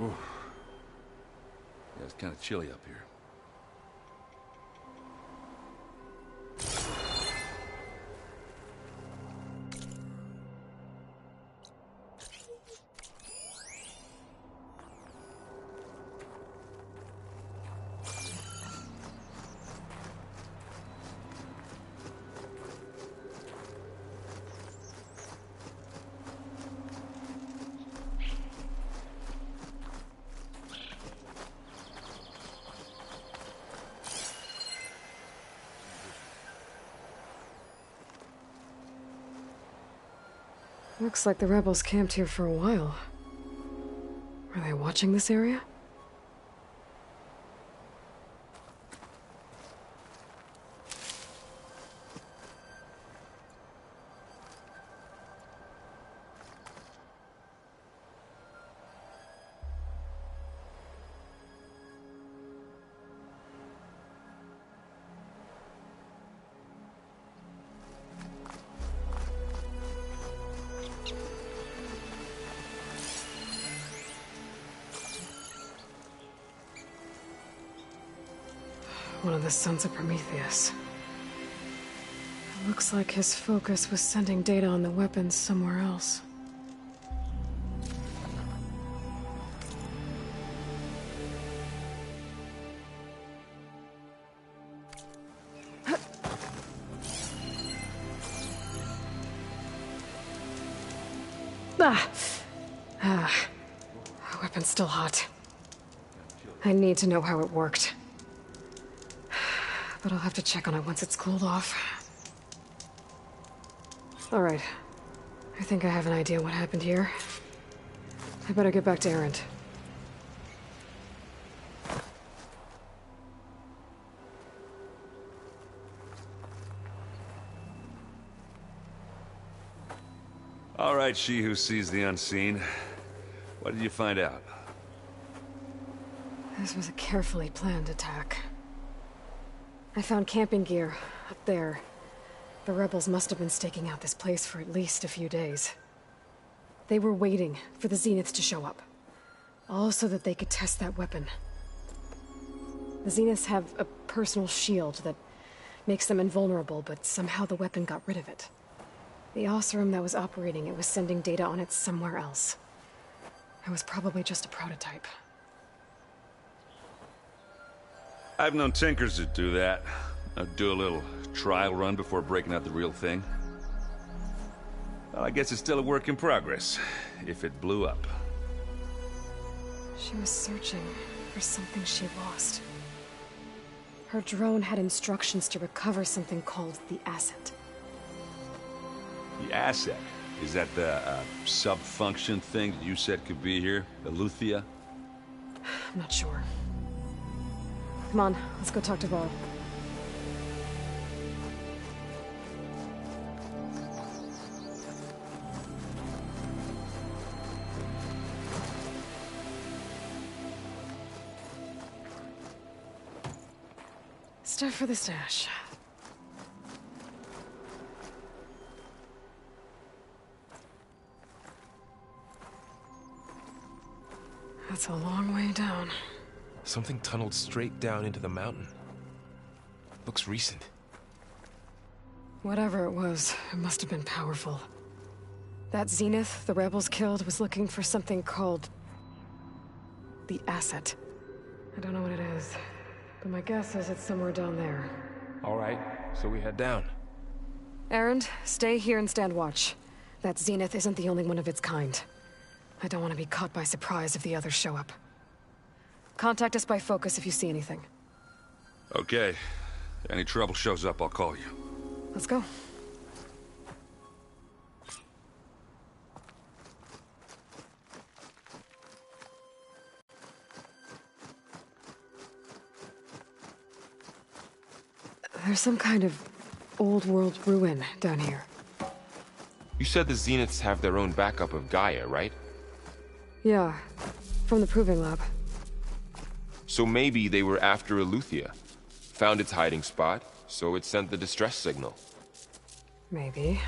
Ooh. Yeah, it's kind of chilly up here. Looks like the rebels camped here for a while. Are they watching this area? One of the sons of Prometheus. It looks like his focus was sending data on the weapons somewhere else. The weapon's still hot. I need to know how it worked. But I'll have to check on it once it's cooled off. Alright. I think I have an idea what happened here. I better get back to Erend. All right, she who sees the unseen. What did you find out? This was a carefully planned attack. I found camping gear up there. The rebels must have been staking out this place for at least a few days. They were waiting for the Zeniths to show up. All so that they could test that weapon. The Zeniths have a personal shield that makes them invulnerable, but somehow the weapon got rid of it. The Oseram that was operating it was sending data on it somewhere else. It was probably just a prototype. I've known tinkers that do that. Do a little trial run before breaking out the real thing. Well, I guess it's still a work in progress, if it blew up. She was searching for something she lost. Her drone had instructions to recover something called the Asset. The Asset? Is that the sub-function thing that you said could be here? Eleuthia? I'm not sure. Come on, let's go talk to Varl. Stuff for the stash. That's a long way down. Something tunneled straight down into the mountain. Looks recent. Whatever it was, it must have been powerful. That Zenith the rebels killed was looking for something called the Asset. I don't know what it is, but my guess is it's somewhere down there. All right, so we head down. Erend, stay here and stand watch. That Zenith isn't the only one of its kind. I don't want to be caught by surprise if the others show up. Contact us by focus if you see anything. Okay. Any trouble shows up, I'll call you. Let's go. There's some kind of old world ruin down here. You said the Zeniths have their own backup of Gaia, right? Yeah, from the Proving Lab. So maybe they were after Eleuthia. Found its hiding spot, so it sent the distress signal. Maybe.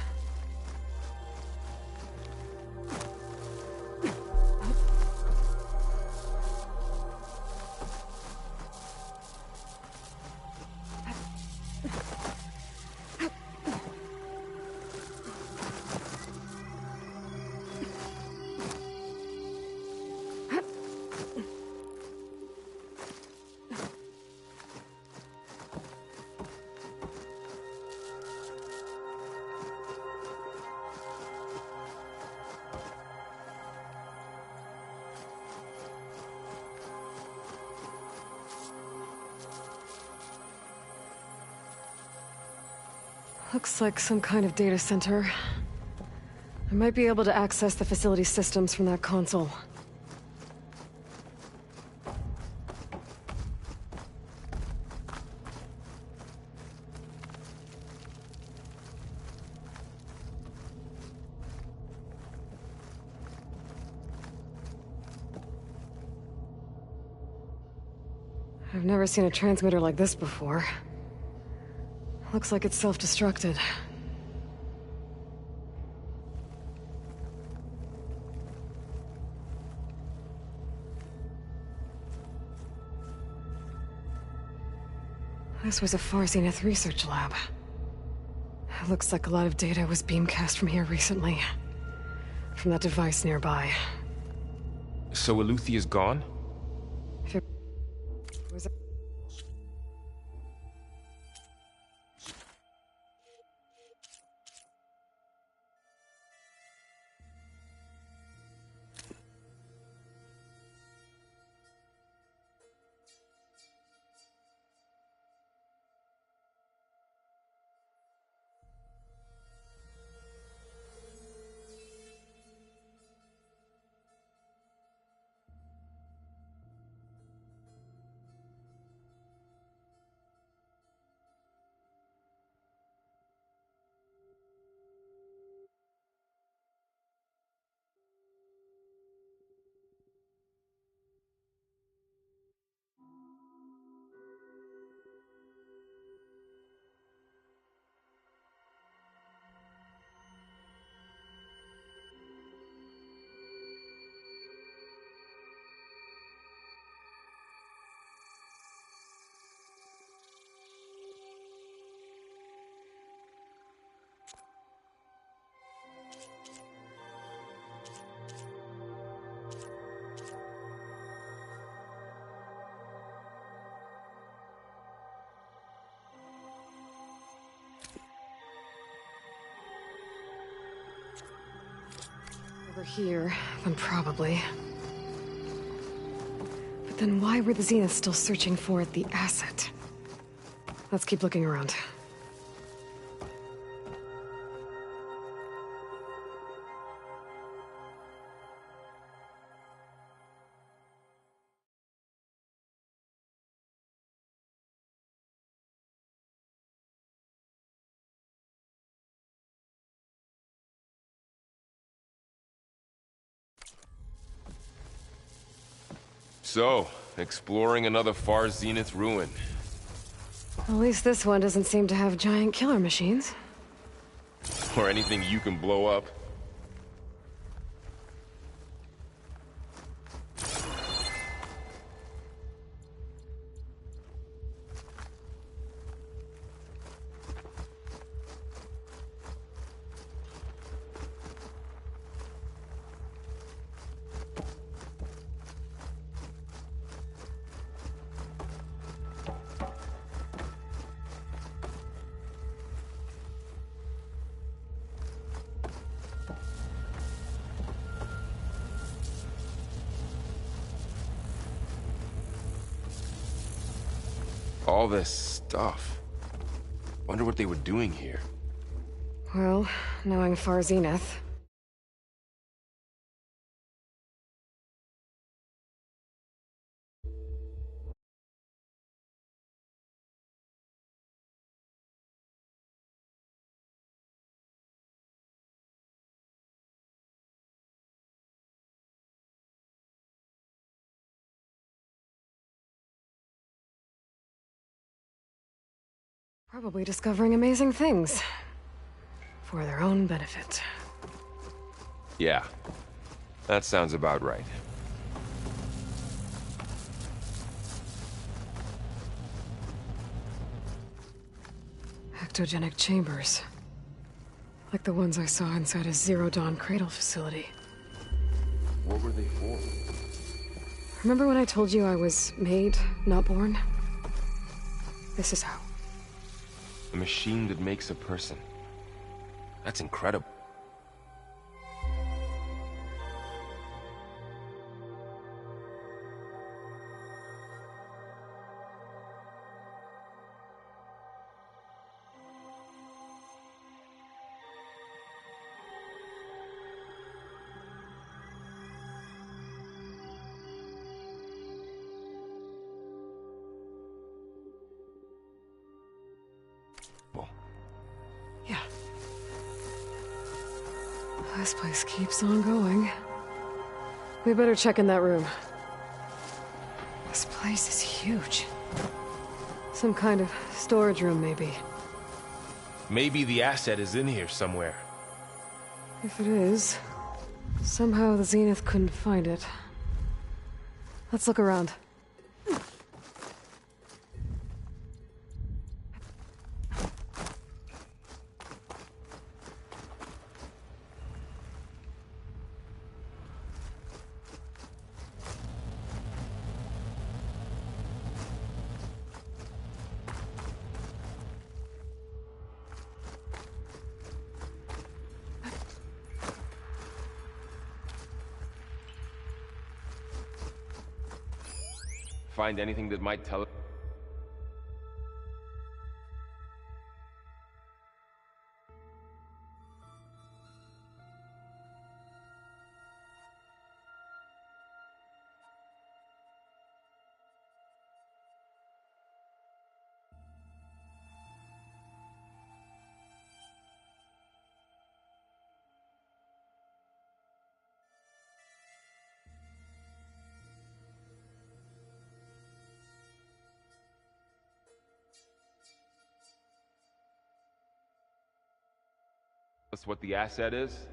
Looks like some kind of data center. I might be able to access the facility systems from that console. I've never seen a transmitter like this before. Looks like it's self-destructed. This was a Far Zenith research lab. It looks like a lot of data was beamcast from here recently. From that device nearby. So Eluthia's gone? If it was... Over here, then probably. But then why were the Zeniths still searching for the asset? Let's keep looking around. So, exploring another Far Zenith ruin. At least this one doesn't seem to have giant killer machines. Or anything you can blow up. All this stuff. Wonder what they were doing here. Well, knowing Far Zenith. Probably discovering amazing things. For their own benefit. Yeah, that sounds about right. Ectogenic chambers. Like the ones I saw inside a Zero Dawn cradle facility. What were they for? Remember when I told you I was made, not born? This is how. A machine that makes a person. That's incredible. This place keeps on going. We better check in that room. This place is huge. Some kind of storage room, maybe. Maybe the asset is in here somewhere. If it is, somehow the Zenith couldn't find it. Let's look around. Find anything that might tell us? Us what the asset is?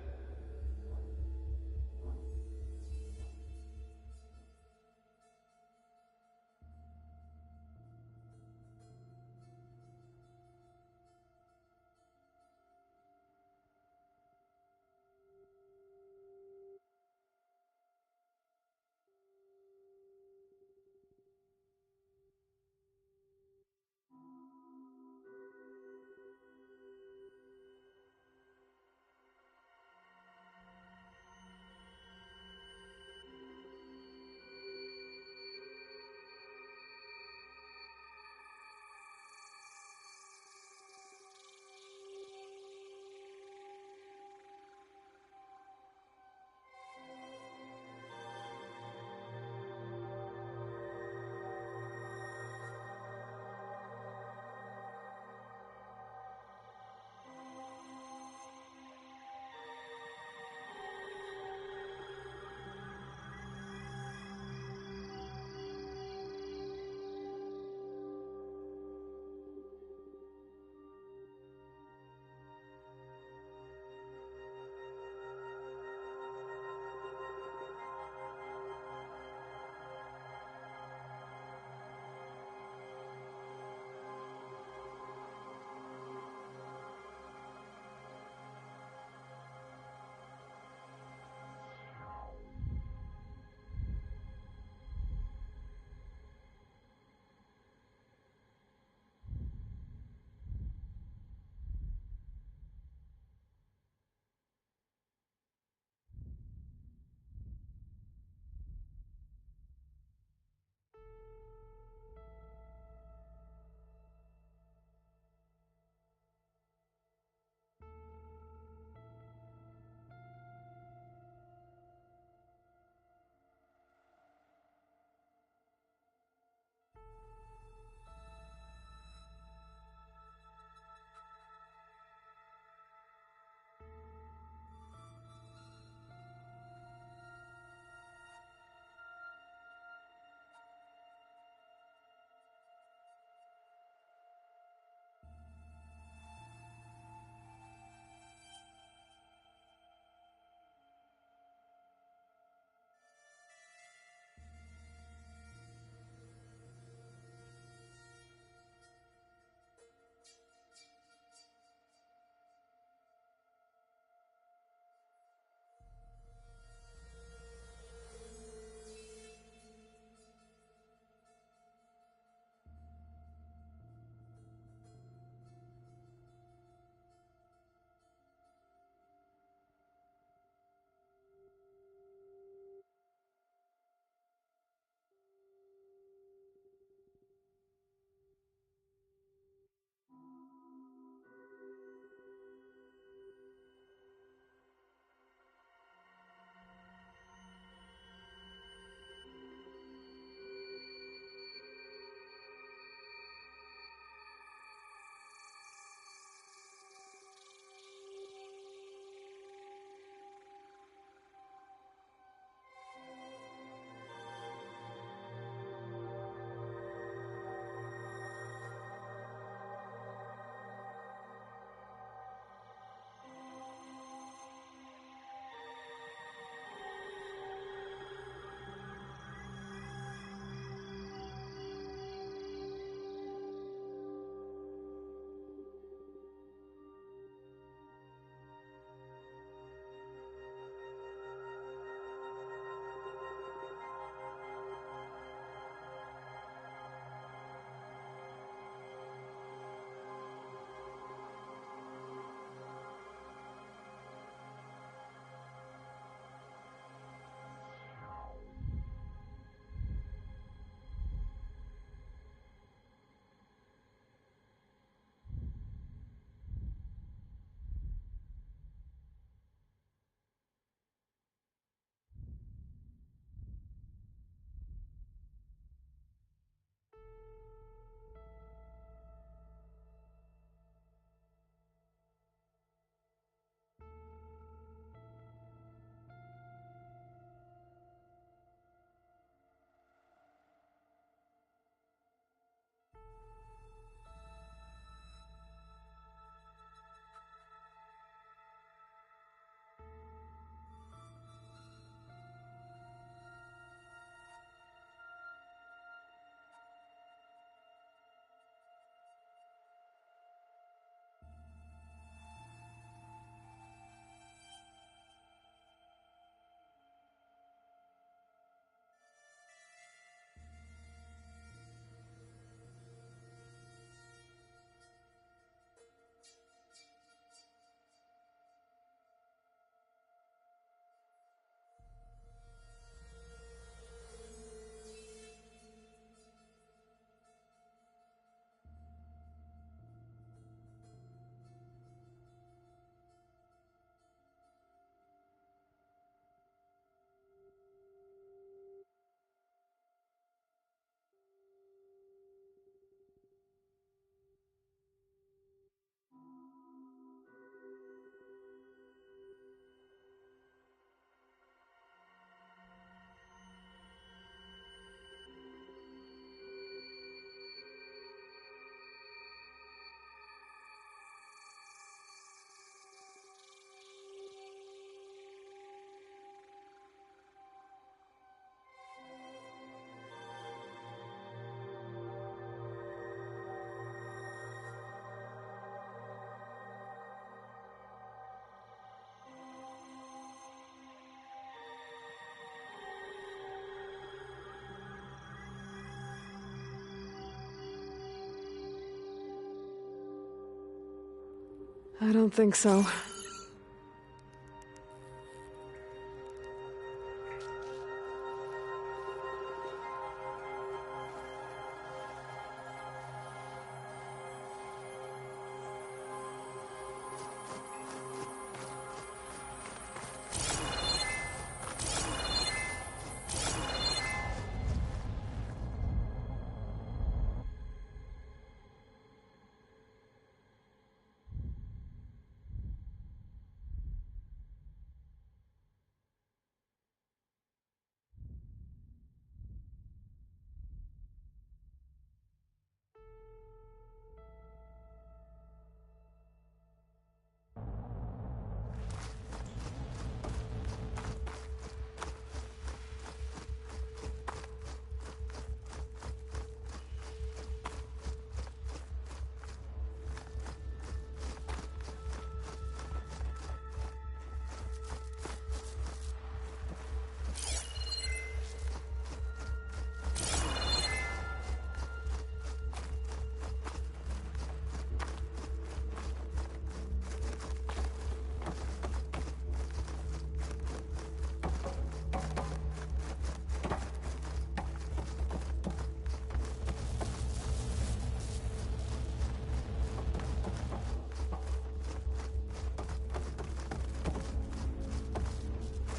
I don't think so.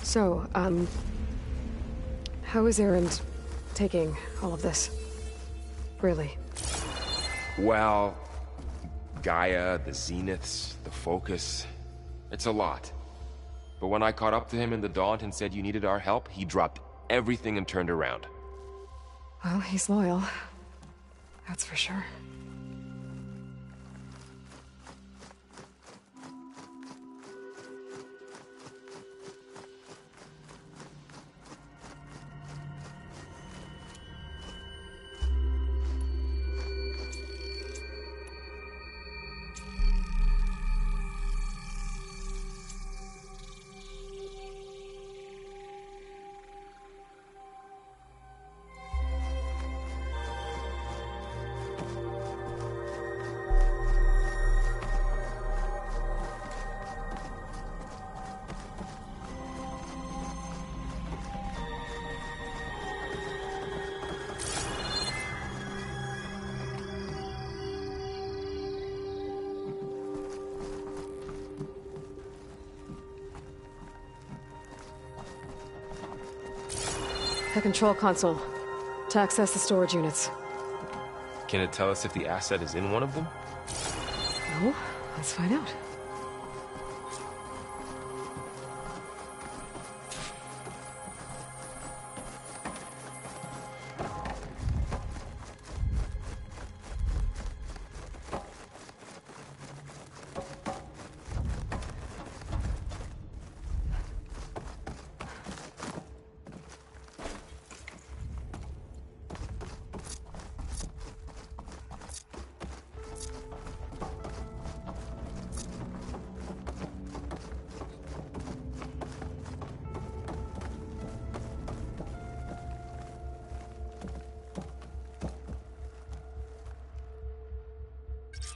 So, how is Erend taking all of this? Really? Well, Gaia, the Zeniths, the Focus, it's a lot. But when I caught up to him in the Daunt and said you needed our help, he dropped everything and turned around. Well, he's loyal. That's for sure. The control console. To access the storage units. Can it tell us if the asset is in one of them? No, let's find out.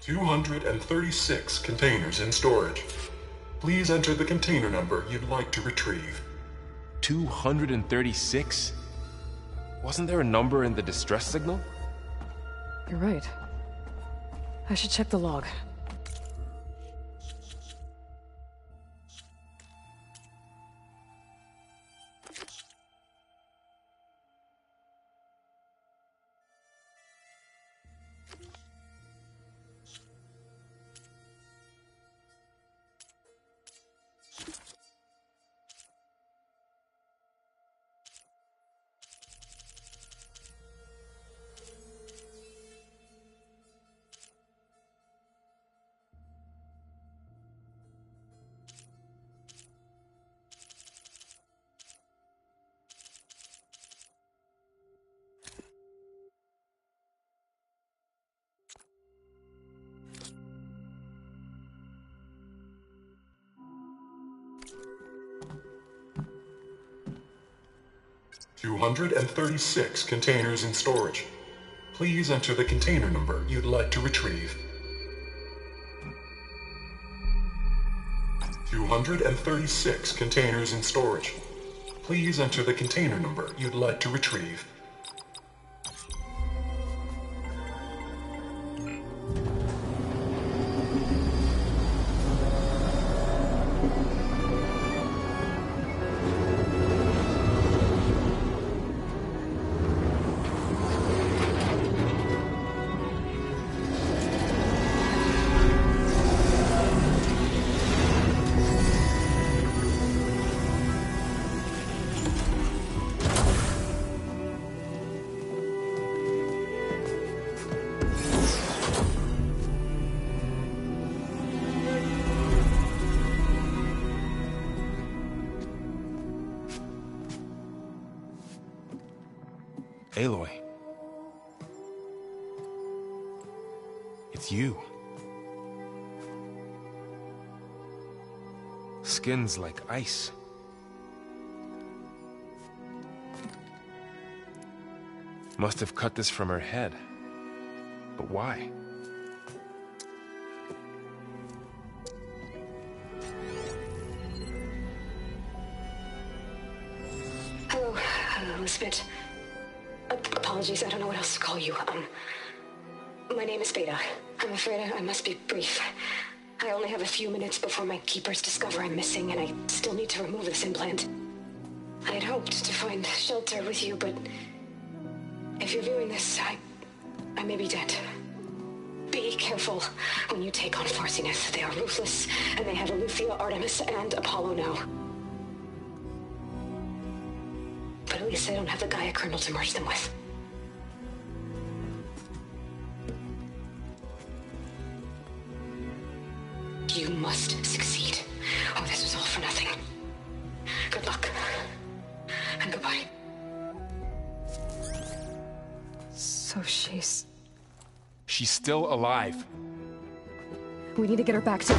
$236 containers in storage. Please enter the container number you'd like to retrieve. 236? Wasn't there a number in the distress signal? You're right. I should check the log. $236 containers in storage. Please enter the container number you'd like to retrieve. 236 containers in storage. Please enter the container number you'd like to retrieve. Aloy. It's you. Skin's like ice. Must have cut this from her head. But why? Hello, Elizabeth. Apologies, I don't know what else to call you. My name is Beta. I'm afraid I must be brief. I only have a few minutes before my keepers discover I'm missing, and I still need to remove this implant. I had hoped to find shelter with you, but if you're viewing this, I may be dead. Be careful when you take on Farsiness. They are ruthless, and they have Aletheia, Artemis, and Apollo now. But at least I don't have the Gaia kernel to merge them with. You must succeed, or this was all for nothing. Good luck. And goodbye. So she's still alive. We need to get her back to...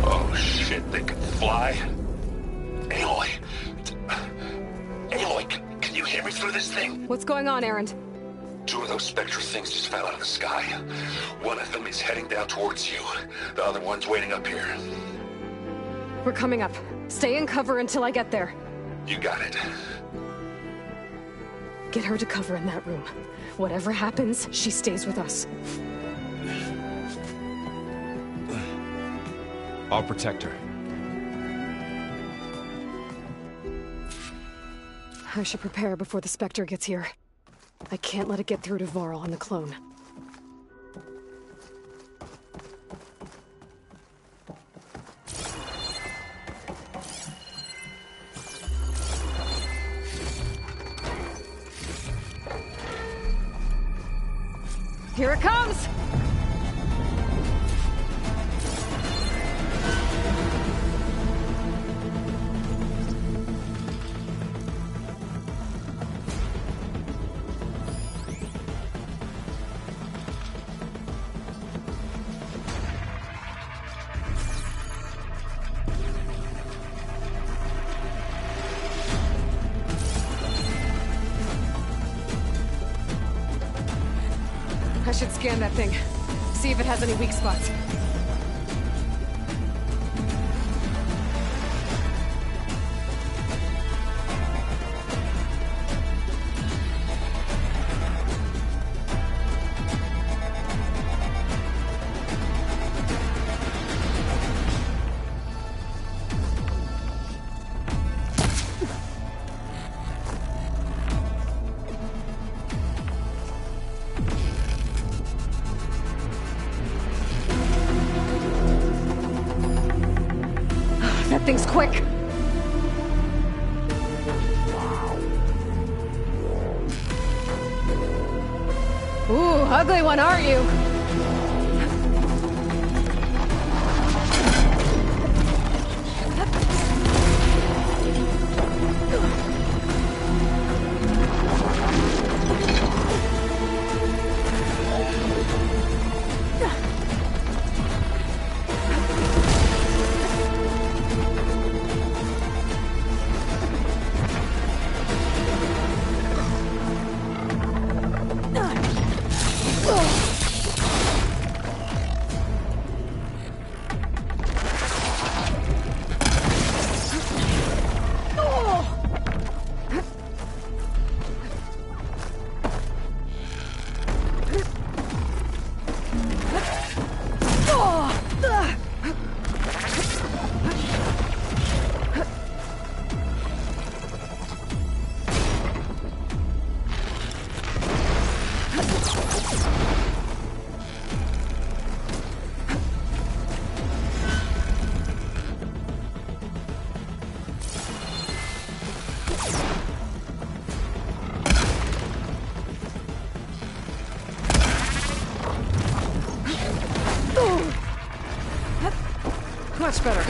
Oh shit, they can fly? Aloy! Aloy, can you hear me through this thing? What's going on, Erend? Two of those Spectre things just fell out of the sky. One of them is heading down towards you. The other one's waiting up here. We're coming up. Stay in cover until I get there. You got it. Get her to cover in that room. Whatever happens, she stays with us. I'll protect her. I should prepare before the Spectre gets here. I can't let it get through to Varl and the clone. Here it comes! I should scan that thing. See if it has any weak spots. That thing's quick! Ooh, ugly one, aren't you? Much better.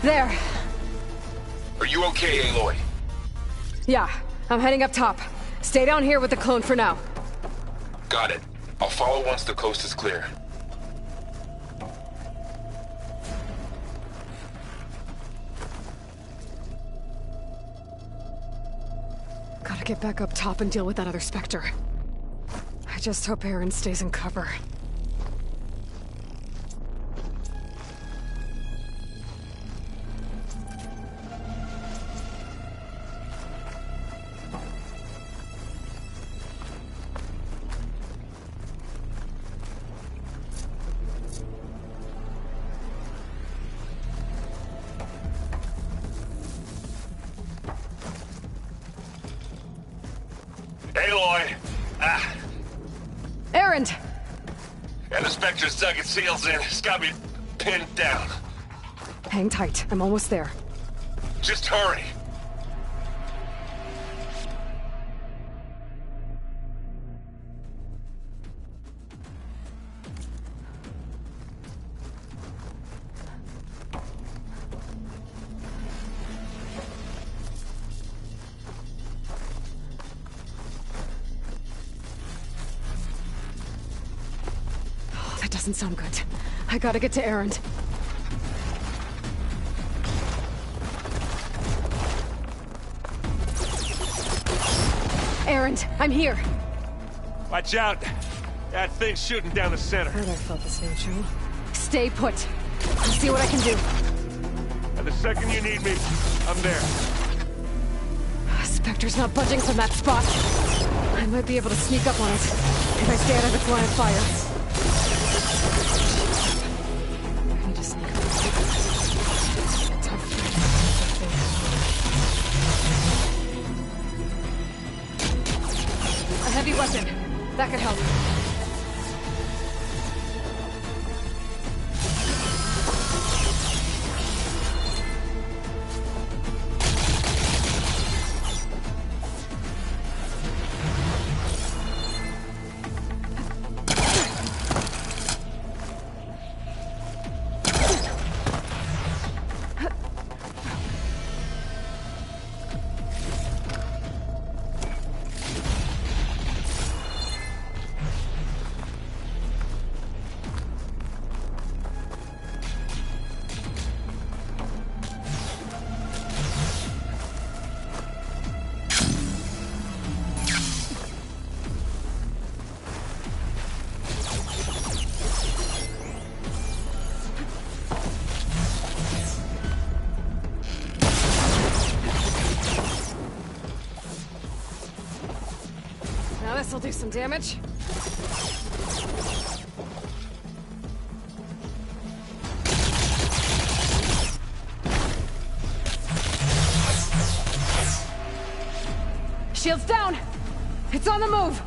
There. Are you okay, Aloy? Yeah, I'm heading up top. Stay down here with the clone for now. Got it. I'll follow once the coast is clear. Gotta get back up top and deal with that other Spectre. I just hope Aaron stays in cover. Aloy! Ah, Aaron! and the Spectre's dug its heels in. It's got me pinned down. Hang tight, I'm almost there. Just hurry. That doesn't sound good. I gotta get to Aaron. Aaron, I'm here. Watch out! That thing's shooting down the center. Heard I felt the same chill. Stay put. I'll see what I can do. And the second you need me, I'm there. Spectre's not budging from that spot. I might be able to sneak up on it if I stay out of its line of fire. I need to sneak up. Tough fight. A heavy weapon. That could help. Now this'll do some damage. Shield's down! It's on the move!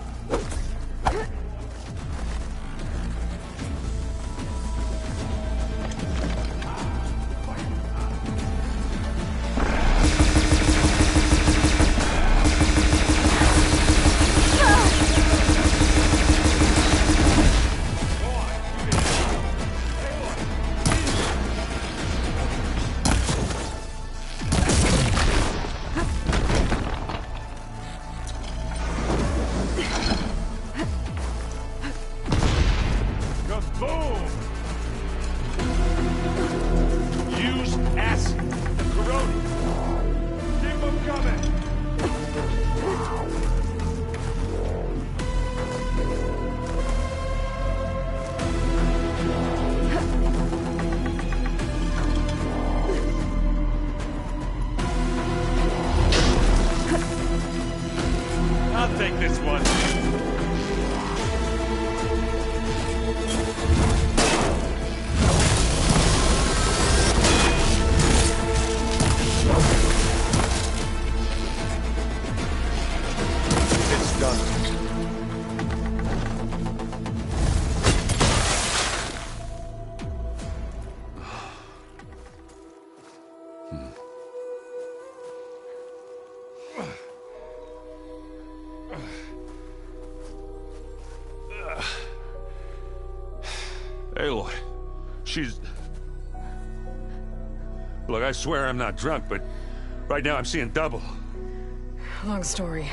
this one. It's done. Aloy, she's... Look, I swear I'm not drunk, but right now I'm seeing double. Long story,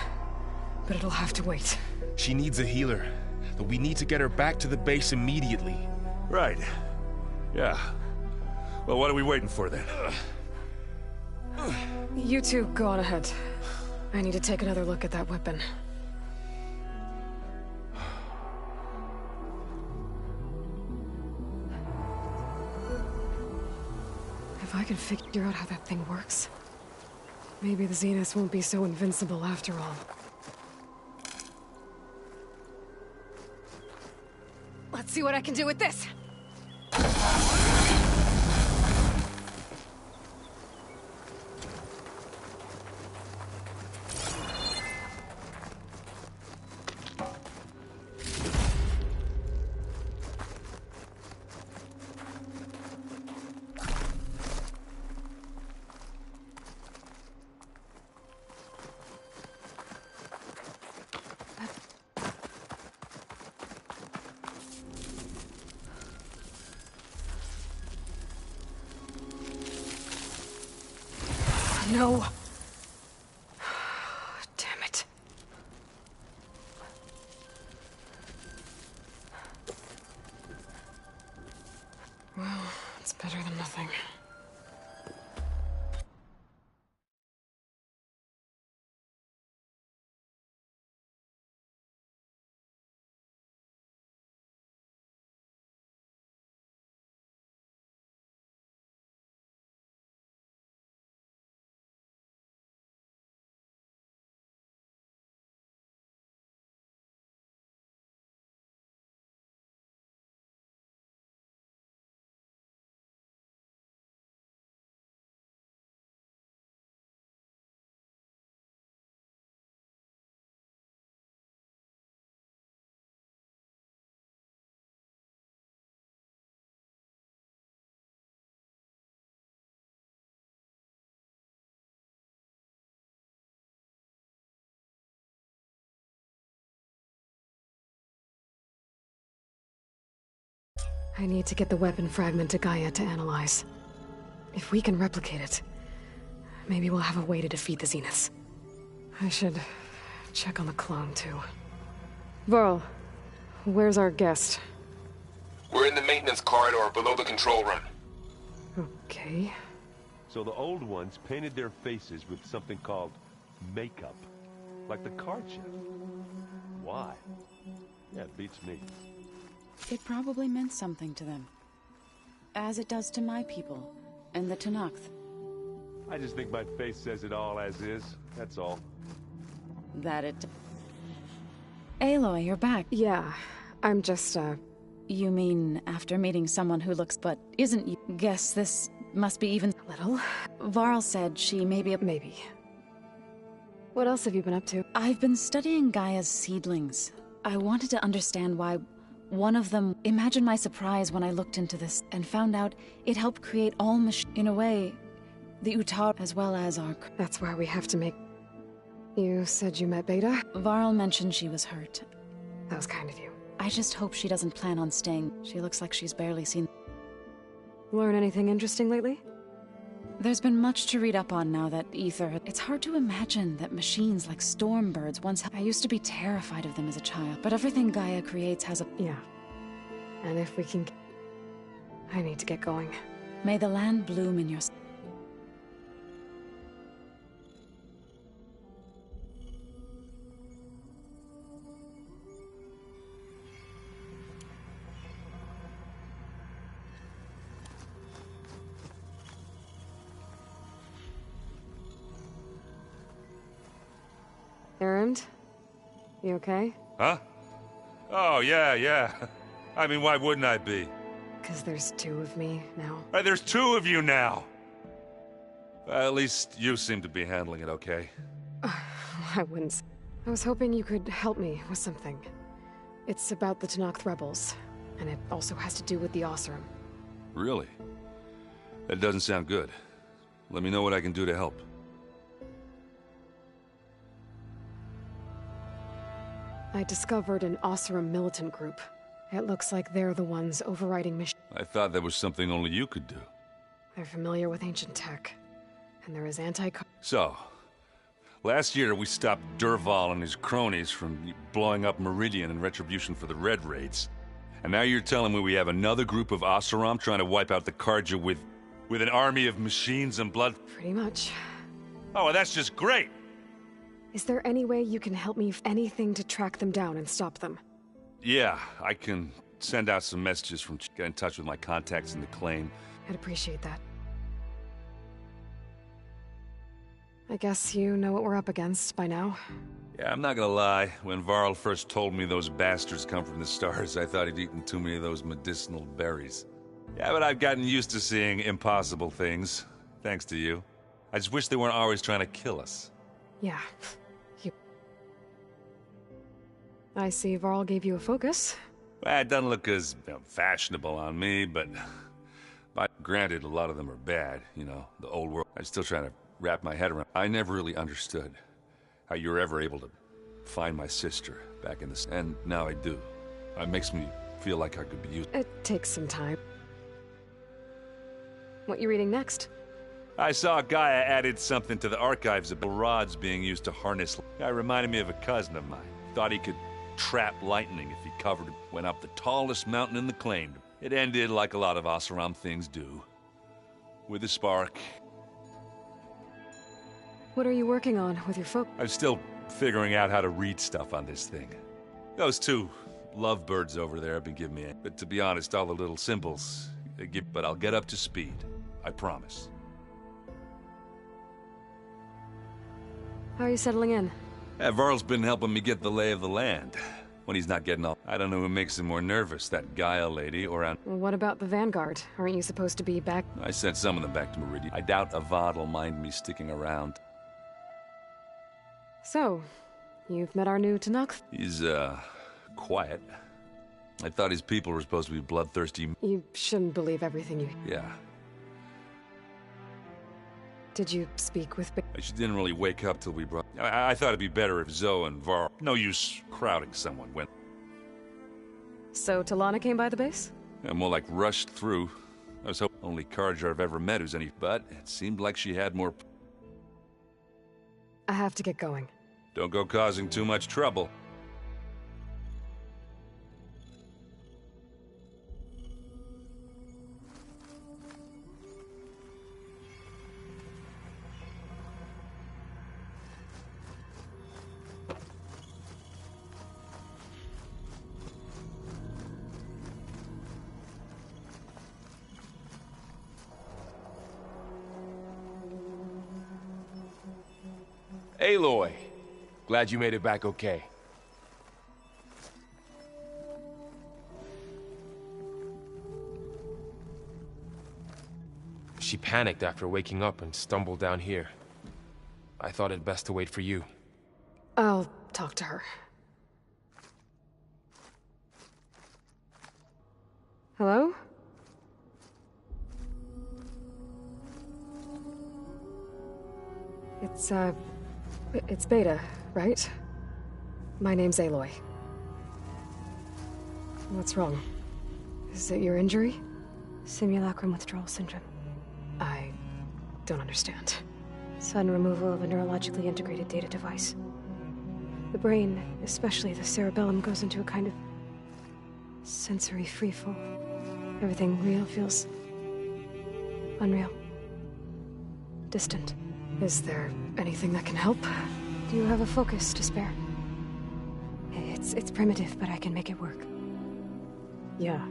but it'll have to wait. She needs a healer, but we need to get her back to the base immediately. Right. Yeah. Well, what are we waiting for then? You two go on ahead. I need to take another look at that weapon. If I can figure out how that thing works, maybe the Zeniths won't be so invincible after all. Let's see what I can do with this! No. Damn it. Well, it's better than nothing. I need to get the weapon fragment to Gaia to analyze. If we can replicate it, maybe we'll have a way to defeat the Zeniths. I should check on the clone, too. Varl, where's our guest? We're in the maintenance corridor below the control room. Okay. So the old ones painted their faces with something called makeup. Like the card chip. Why? Yeah, it beats me. It probably meant something to them. As it does to my people, and the Tenakth. I just think my face says it all as is, that's all. That it... Aloy, you're back. Yeah, I'm just, You mean after meeting someone who looks but isn't you? Guess this must be even... little. Varl said she may be a... Maybe. What else have you been up to? I've been studying Gaia's seedlings. I wanted to understand why one of them... Imagine my surprise when I looked into this and found out it helped create all in a way, the Utar as well as our... That's why we have to make... You said you met Beta? Varl mentioned she was hurt. That was kind of you. I just hope she doesn't plan on staying. She looks like she's barely seen... Learn anything interesting lately? There's been much to read up on now that Ether... It's hard to imagine that machines like Stormbirds once... I used to be terrified of them as a child, but everything Gaia creates has a... Yeah. And if we can... I need to get going. May the land bloom in your... Errand? You okay? Huh? Oh, yeah. I mean, why wouldn't I be? Because there's two of me now. There's two of you now! At least you seem to be handling it okay. I wouldn't. I was hoping you could help me with something. It's about the Tenakth rebels, and it also has to do with the Oseram. Really? That doesn't sound good. Let me know what I can do to help. I discovered an Oseram militant group. It looks like they're the ones overriding mission. I thought that was something only you could do. They're familiar with ancient tech, and there is So, last year we stopped Durval and his cronies from blowing up Meridian in retribution for the Red Raids. And now you're telling me we have another group of Oseram trying to wipe out the Carja with an army of machines and blood? Pretty much. Oh, well, that's just great! Is there any way you can help me anything to track them down and stop them? Yeah, I can send out some messages get in touch with my contacts in the claim. I'd appreciate that. I guess you know what we're up against by now. Yeah, I'm not gonna lie. When Varl first told me those bastards come from the stars, I thought he'd eaten too many of those medicinal berries. Yeah, but I've gotten used to seeing impossible things, thanks to you. I just wish they weren't always trying to kill us. Yeah. I see Varl gave you a focus. Well, it doesn't look as fashionable on me, but granted, a lot of them are bad, you know, the old world. I'm still trying to wrap my head around. I never really understood how you were ever able to find my sister back in the... And now I do. It makes me feel like I could be used. It takes some time. What you reading next? I saw Gaia added something to the archives about rods being used to harness. Guy reminded me of a cousin of mine. Thought he could trap lightning if he went up the tallest mountain in the claim. It ended like a lot of Oseram things do. With a spark. What are you working on with your folk? I'm still figuring out how to read stuff on this thing. Those two lovebirds over there have been giving me... But to be honest, all the little symbols... But I'll get up to speed. I promise. How are you settling in? Varl's been helping me get the lay of the land. When he's not getting all... I don't know who makes him more nervous, that Gaia lady or... Well, what about the Vanguard? Aren't you supposed to be back? I sent some of them back to Meridian. I doubt Avad will mind me sticking around. So, you've met our new Tenakth? He's, quiet. I thought his people were supposed to be bloodthirsty. You shouldn't believe everything you... Yeah. Did you speak with... She didn't really wake up till we brought... I thought it'd be better if Zoe and Varl... No use crowding someone when... So Talana came by the base? Yeah, more like rushed through. I was hoping only Carja I've ever met who's any... But it seemed like she had more... I have to get going. Don't go causing too much trouble. Aloy, glad you made it back okay. She panicked after waking up and stumbled down here. I thought it best to wait for you. I'll talk to her. Hello? It's Beta, right? My name's Aloy. What's wrong? Is it your injury? Simulacrum withdrawal syndrome. I don't understand. Sudden removal of a neurologically integrated data device. The brain, especially the cerebellum, goes into a kind of sensory freefall. Everything real feels unreal. Distant. Is there anything that can help? Do you have a focus to spare? It's primitive, but I can make it work. Yeah.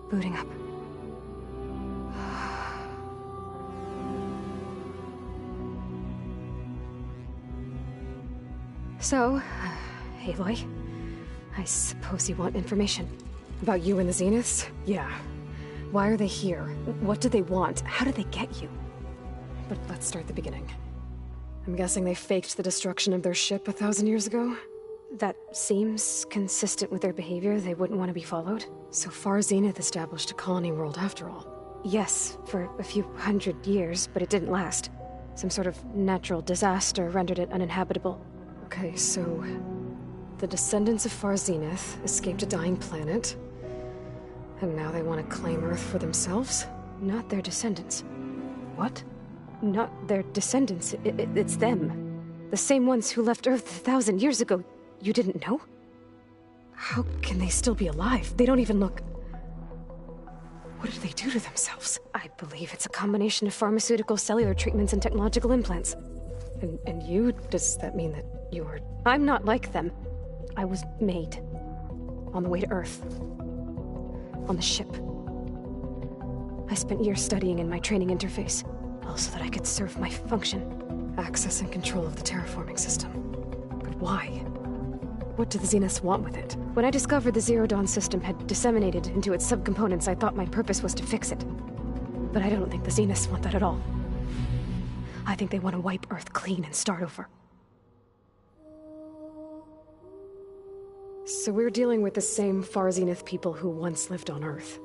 Booting up. So, Aloy, I suppose you want information. About you and the Zeniths? Yeah. Why are they here? What do they want? How did they get you? But let's start the beginning. I'm guessing they faked the destruction of their ship 1,000 years ago? That seems consistent with their behavior. They wouldn't want to be followed. So far, Zenith established a colony world after all. Yes, for a few hundred years, but it didn't last. Some sort of natural disaster rendered it uninhabitable. Okay, so... the descendants of Far Zenith escaped a dying planet, and now they want to claim Earth for themselves? Not their descendants. What? Not their descendants. It's them. The same ones who left Earth 1,000 years ago. You didn't know? How can they still be alive? They don't even look... What did they do to themselves? I believe it's a combination of pharmaceutical, cellular treatments, and technological implants. And you? Does that mean that you're... I'm not like them. I was made. On the way to Earth. On the ship. I spent years studying in my training interface, all so that I could serve my function. Access and control of the terraforming system. But why? What do the Zeniths want with it? When I discovered the Zero Dawn system had disseminated into its subcomponents, I thought my purpose was to fix it. But I don't think the Zeniths want that at all. I think they want to wipe Earth clean and start over. So we're dealing with the same Far Zenith people who once lived on Earth.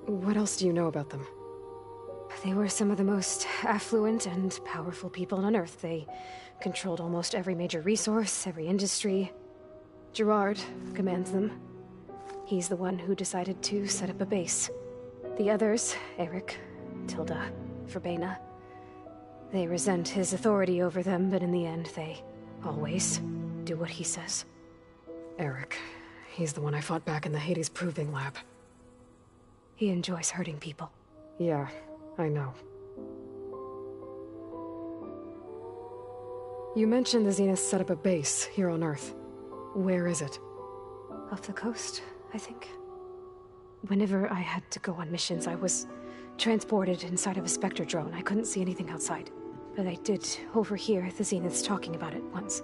What else do you know about them? They were some of the most affluent and powerful people on Earth. They controlled almost every major resource, every industry. Gerard commands them. He's the one who decided to set up a base. The others, Eric, Tilda, Verbena, they resent his authority over them, but in the end, they always do what he says. Eric. He's the one I fought back in the Hades Proving Lab. He enjoys hurting people. Yeah, I know. You mentioned the Zeniths set up a base here on Earth. Where is it? Off the coast, I think. Whenever I had to go on missions, I was transported inside of a Spectre drone. I couldn't see anything outside. But I did overhear the Zeniths talking about it once.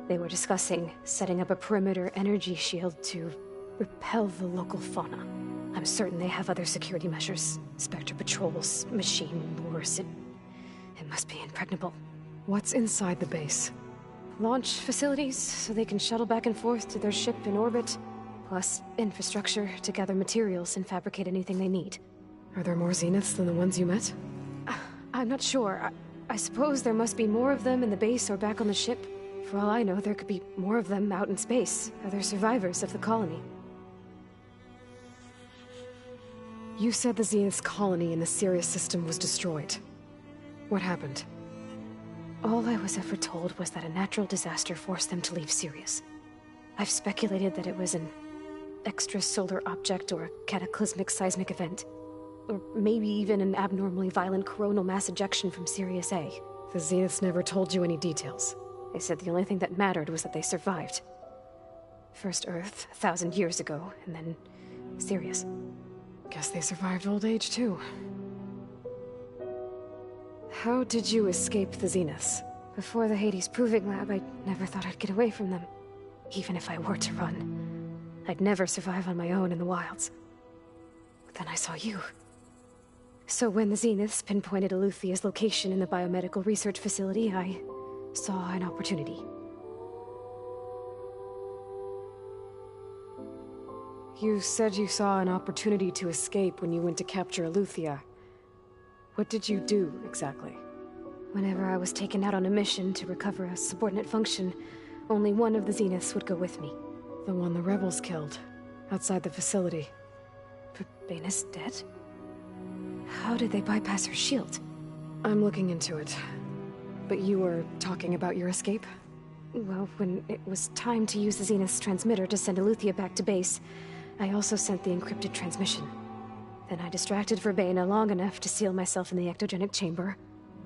They were discussing setting up a perimeter energy shield to repel the local fauna. I'm certain they have other security measures. Spectre patrols, machine lures. It must be impregnable. What's inside the base? Launch facilities, so they can shuttle back and forth to their ship in orbit. Plus, infrastructure to gather materials and fabricate anything they need. Are there more Zeniths than the ones you met? I'm not sure. I suppose there must be more of them in the base or back on the ship. For all I know, there could be more of them out in space, other survivors of the colony. You said the Zenith's colony in the Sirius system was destroyed. What happened? All I was ever told was that a natural disaster forced them to leave Sirius. I've speculated that it was an extrasolar object or a cataclysmic seismic event. Or maybe even an abnormally violent coronal mass ejection from Sirius A. The Zeniths never told you any details. They said the only thing that mattered was that they survived. First Earth, 1,000 years ago, and then Sirius. Guess they survived old age, too. How did you escape the Zeniths? Before the Hades Proving Lab, I never thought I'd get away from them. Even if I were to run, I'd never survive on my own in the wilds. But then I saw you. So when the Zeniths pinpointed Eluthia's location in the biomedical research facility, I saw an opportunity. You said you saw an opportunity to escape when you went to capture Eluthia. What did you do, exactly? Whenever I was taken out on a mission to recover a subordinate function, only one of the Zeniths would go with me. The one the rebels killed, outside the facility. Verbena's dead? How did they bypass her shield? I'm looking into it. But you were talking about your escape? Well, when it was time to use the Zenith's transmitter to send Eluthia back to base, I also sent the encrypted transmission. Then I distracted Verbena long enough to seal myself in the ectogenic chamber,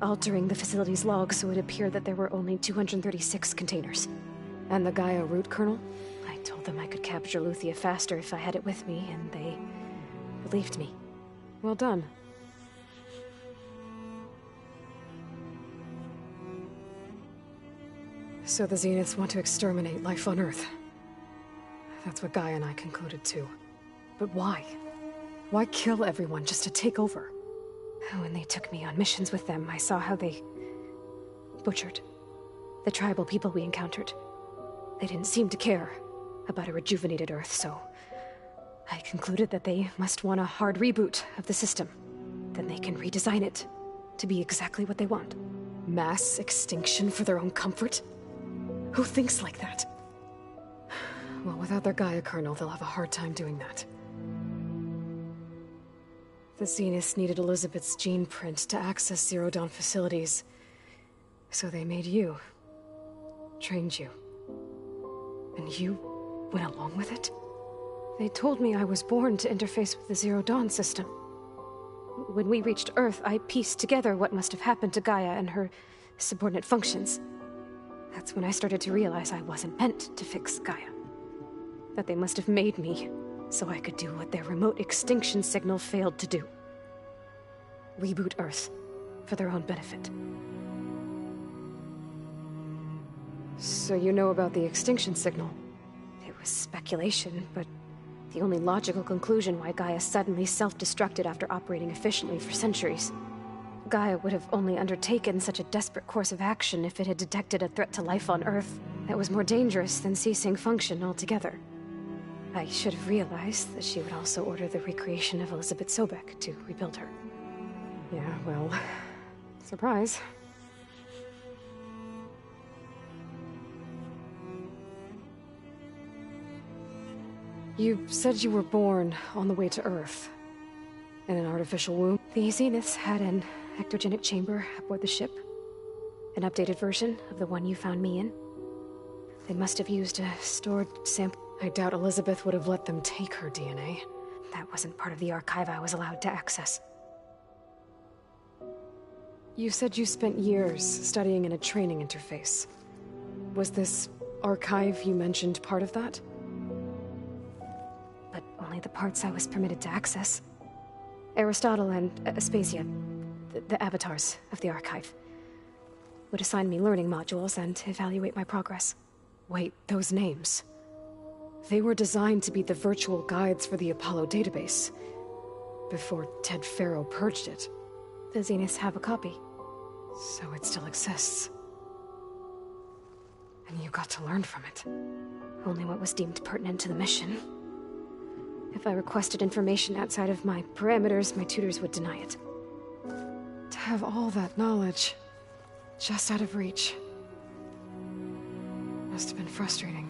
altering the facility's log so it appeared that there were only 236 containers. And the Gaia root kernel? I told them I could capture Eluthia faster if I had it with me, and they believed me. Well done. So the Zeniths want to exterminate life on Earth. That's what Gaia and I concluded too. But why? Why kill everyone just to take over? When they took me on missions with them, I saw how they butchered the tribal people we encountered. They didn't seem to care about a rejuvenated Earth, so I concluded that they must want a hard reboot of the system. Then they can redesign it to be exactly what they want. Mass extinction for their own comfort? Who thinks like that? Well, without their Gaia kernel, they'll have a hard time doing that. The Zeniths needed Elizabeth's gene print to access Zero Dawn facilities. So they made you. Trained you. And you went along with it? They told me I was born to interface with the Zero Dawn system. When we reached Earth, I pieced together what must have happened to Gaia and her subordinate functions. That's when I started to realize I wasn't meant to fix Gaia. That they must have made me so I could do what their remote extinction signal failed to do. Reboot Earth for their own benefit. So you know about the extinction signal? It was speculation, but the only logical conclusion why Gaia suddenly self-destructed after operating efficiently for centuries. Gaia would have only undertaken such a desperate course of action if it had detected a threat to life on Earth that was more dangerous than ceasing function altogether. I should have realized that she would also order the recreation of Elizabeth Sobek to rebuild her. Yeah, well, surprise. You said you were born on the way to Earth. In an artificial womb? The Zeniths had an ectogenic chamber aboard the ship. An updated version of the one you found me in. They must have used a stored sample. I doubt Elizabeth would have let them take her DNA. That wasn't part of the archive I was allowed to access. You said you spent years studying in a training interface. Was this archive you mentioned part of that? But only the parts I was permitted to access. Aristotle and Aspasia, the avatars of the archive, would assign me learning modules and evaluate my progress. Wait, those names. They were designed to be the virtual guides for the Apollo database, before Ted Faro purged it. The Zeniths have a copy. So it still exists. And you got to learn from it. Only what was deemed pertinent to the mission. If I requested information outside of my parameters, my tutors would deny it. To have all that knowledge, just out of reach, must have been frustrating.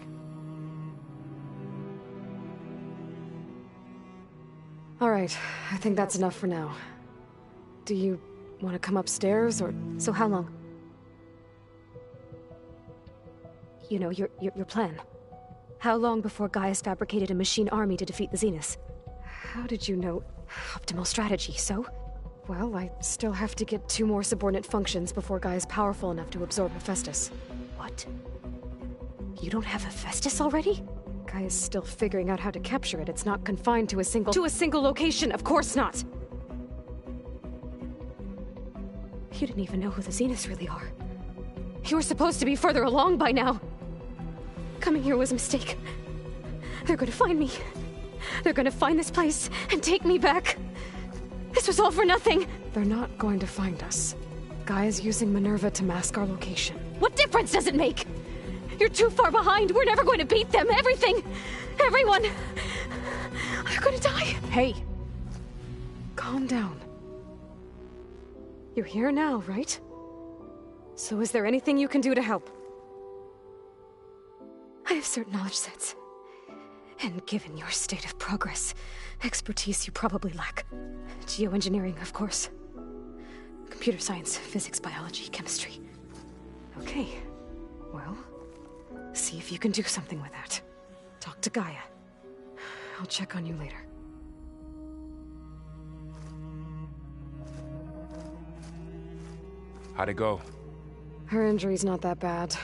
All right, I think that's enough for now. Do you want to come upstairs, or... So how long? You know, your plan. How long before Gaia's fabricated a machine army to defeat the Zeniths? How did you know? Optimal strategy, so? Well, I still have to get 2 more subordinate functions before Gaia's powerful enough to absorb Hephaestus. What? You don't have Hephaestus already? Gaia's still figuring out how to capture it. It's not confined to a single... To a single location, of course not! You didn't even know who the Zeniths really are. You were supposed to be further along by now. Coming here was a mistake. They're gonna find me. They're gonna find this place and take me back. This was all for nothing. They're not going to find us. Gaia's using Minerva to mask our location. What difference does it make? You're too far behind. We're never going to beat them. Everything, everyone, they're gonna die. Hey, calm down. You're here now, right? So is there anything you can do to help? I have certain knowledge sets. And given your state of progress, expertise you probably lack. Geoengineering, of course. Computer science, physics, biology, chemistry. Okay. Well, see if you can do something with that. Talk to Gaia. I'll check on you later. How'd it go? Her injury's not that bad,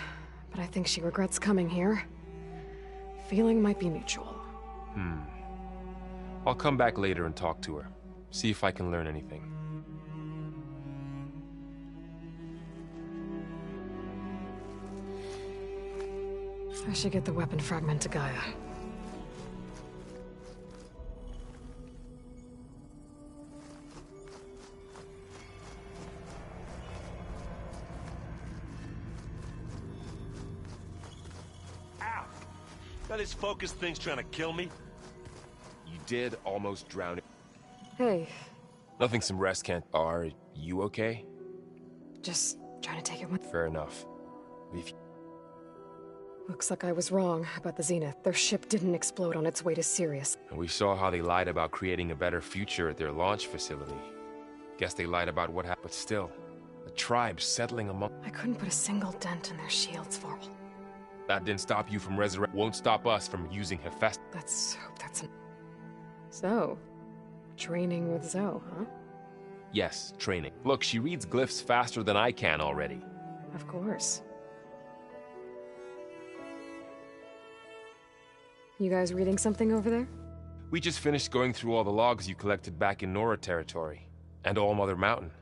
but I think she regrets coming here. Feeling might be mutual. I'll come back later and talk to her. See if I can learn anything. I should get the weapon fragment to Gaia. Ow! Now this focus thing's trying to kill me? You did almost drown it. Hey, Nothing some rest can't... Are you okay? just trying to take it one. Fair enough. If Looks like I was wrong about the Zenith. Their ship didn't explode on its way to Sirius. we saw how they lied about creating a better future at their launch facility. Guess they lied about what happened, but still. The tribe settling among... I couldn't put a single dent in their shields, Varl. That didn't stop you from resurrect... Won't stop us from using Hephaestus. Let's hope that's an... So, training with Zoe, huh? Yes, training. Look, she reads glyphs faster than I can already. Of course. You guys reading something over there? We just finished going through all the logs you collected back in Nora territory. And All Mother Mountain.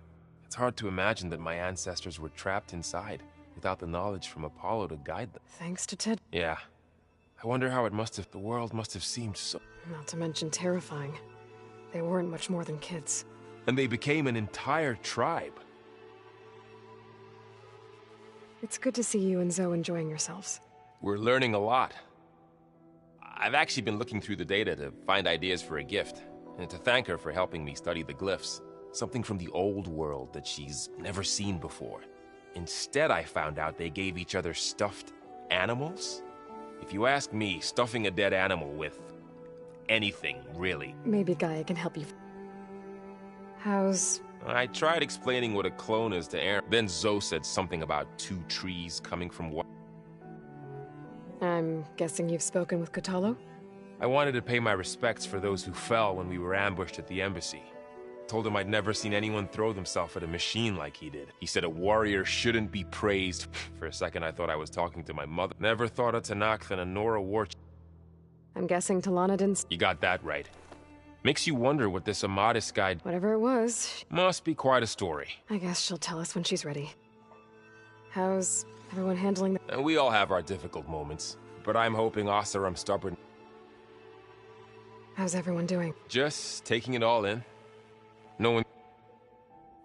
It's hard to imagine that my ancestors were trapped inside, without the knowledge from Apollo to guide them. Thanks to Ted. Yeah. I wonder how it must have... The world must have seemed so... Not to mention terrifying. They weren't much more than kids. And they became an entire tribe. It's good to see you and Zoe enjoying yourselves. We're learning a lot. I've actually been looking through the data to find ideas for a gift, and to thank her for helping me study the glyphs. Something from the old world that she's never seen before. Instead, I found out they gave each other stuffed animals? If you ask me, stuffing a dead animal with anything, really. Maybe Gaia can help you. How's... I tried explaining what a clone is to Aaron. Then Zoe said something about two trees coming from what? I'm guessing you've spoken with Kotallo? I wanted to pay my respects for those who fell when we were ambushed at the embassy. Told him I'd never seen anyone throw themselves at a machine like he did. He said a warrior shouldn't be praised. For a second I thought I was talking to my mother. Never thought of Tanakh than a Nora war... I'm guessing Talana didn't... You got that right. Makes you wonder what this Amadis guy... Whatever it was... Must be quite a story. I guess she'll tell us when she's ready. How's everyone handling the... And we all have our difficult moments. But I'm hoping Oseram stubborn... How's everyone doing? Just taking it all in. No one...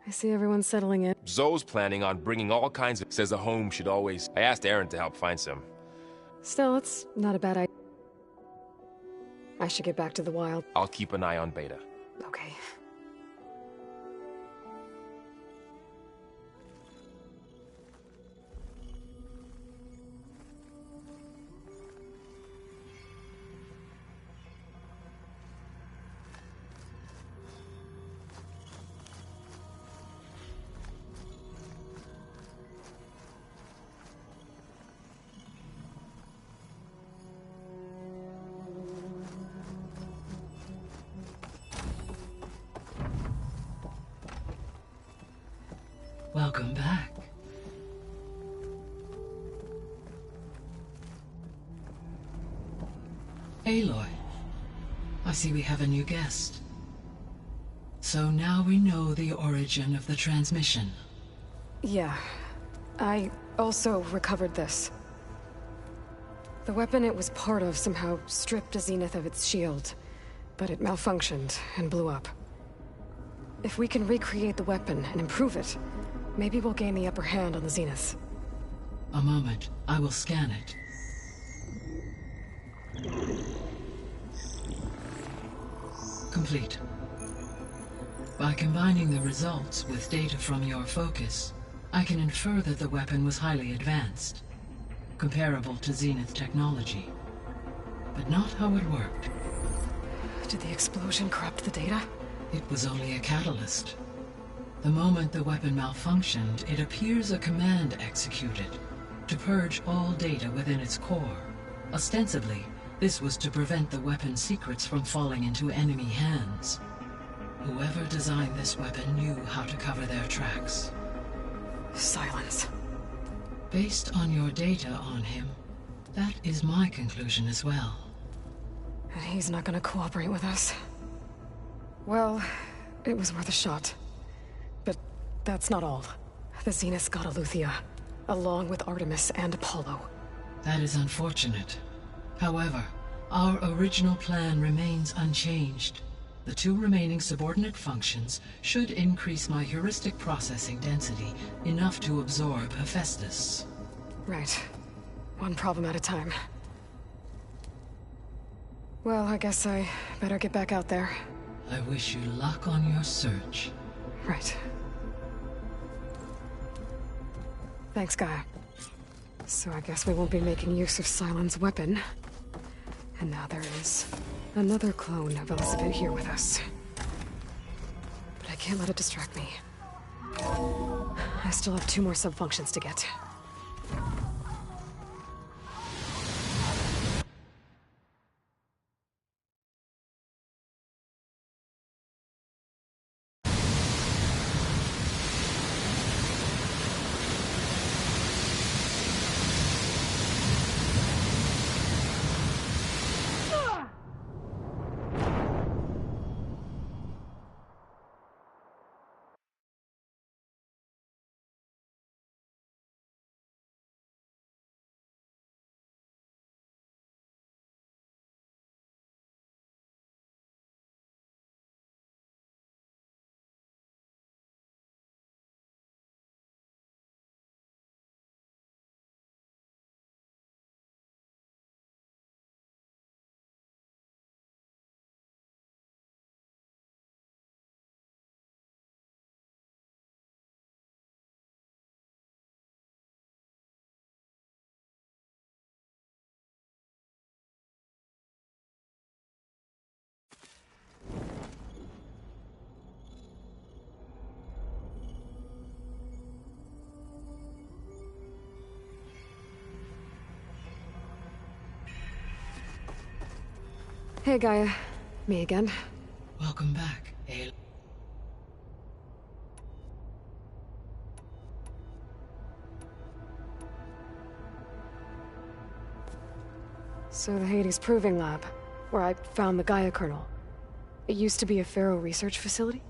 I see everyone settling in. Zoe's planning on bringing all kinds of... Says a home should always... I asked Aaron to help find some. Still, it's not a bad idea. I should get back to the wild. I'll keep an eye on Beta. Okay. Welcome back. Aloy, I see we have a new guest. So now we know the origin of the transmission. Yeah. I also recovered this. The weapon it was part of somehow stripped a Zenith of its shield, but it malfunctioned and blew up. If we can recreate the weapon and improve it, maybe we'll gain the upper hand on the Zeniths. A moment, I will scan it. Complete. By combining the results with data from your focus, I can infer that the weapon was highly advanced, comparable to Zenith technology. But not how it worked. Did the explosion corrupt the data? It was only a catalyst. The moment the weapon malfunctioned, it appears a command executed to purge all data within its core. Ostensibly, this was to prevent the weapon's secrets from falling into enemy hands. Whoever designed this weapon knew how to cover their tracks. Silence. Based on your data on him, that is my conclusion as well. And he's not gonna cooperate with us. Well, it was worth a shot. But that's not all. The Zeniths got Aletheia, along with Artemis and Apollo. That is unfortunate. However, our original plan remains unchanged. The two remaining subordinate functions should increase my heuristic processing density enough to absorb Hephaestus. Right. One problem at a time. Well, I guess I better get back out there. I wish you luck on your search. Right. Thanks, Gaia. So I guess we won't be making use of Cylon's weapon. And now there is another clone of Elizabeth here with us. But I can't let it distract me. I still have 2 more sub-functions to get. Hey, Gaia. Me again. Welcome back, Ayla. So the Hades Proving Lab, where I found the Gaia kernel. It used to be a Pharaoh research facility?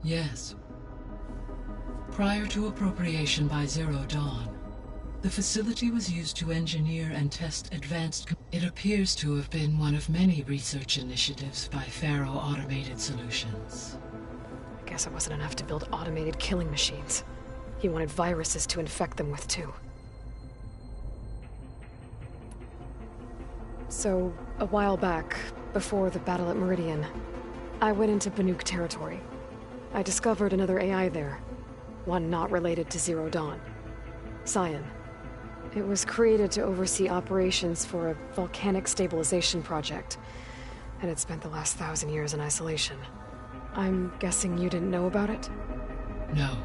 Yes. Prior to appropriation by Zero Dawn, the facility was used to engineer and test advanced... It appears to have been one of many research initiatives by Pharaoh Automated Solutions. I guess it wasn't enough to build automated killing machines. He wanted viruses to infect them with, too. So, a while back, before the battle at Meridian, I went into Banuk territory. I discovered another AI there. One not related to Zero Dawn. Cyan. It was created to oversee operations for a volcanic stabilization project, and it spent the last 1,000 years in isolation. I'm guessing you didn't know about it? No.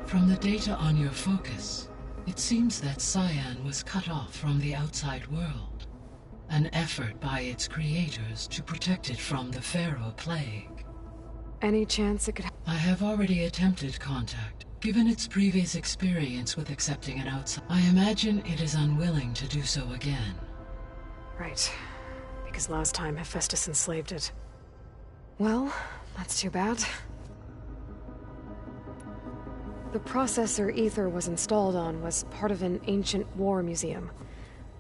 From the data on your focus, it seems that Cyan was cut off from the outside world. An effort by its creators to protect it from the Pharaoh Plague. Any chance it could... I have already attempted contact. Given its previous experience with accepting an outside, I imagine it is unwilling to do so again. Right. Because last time Hephaestus enslaved it. Well, that's too bad. The processor Ether was installed on was part of an ancient war museum.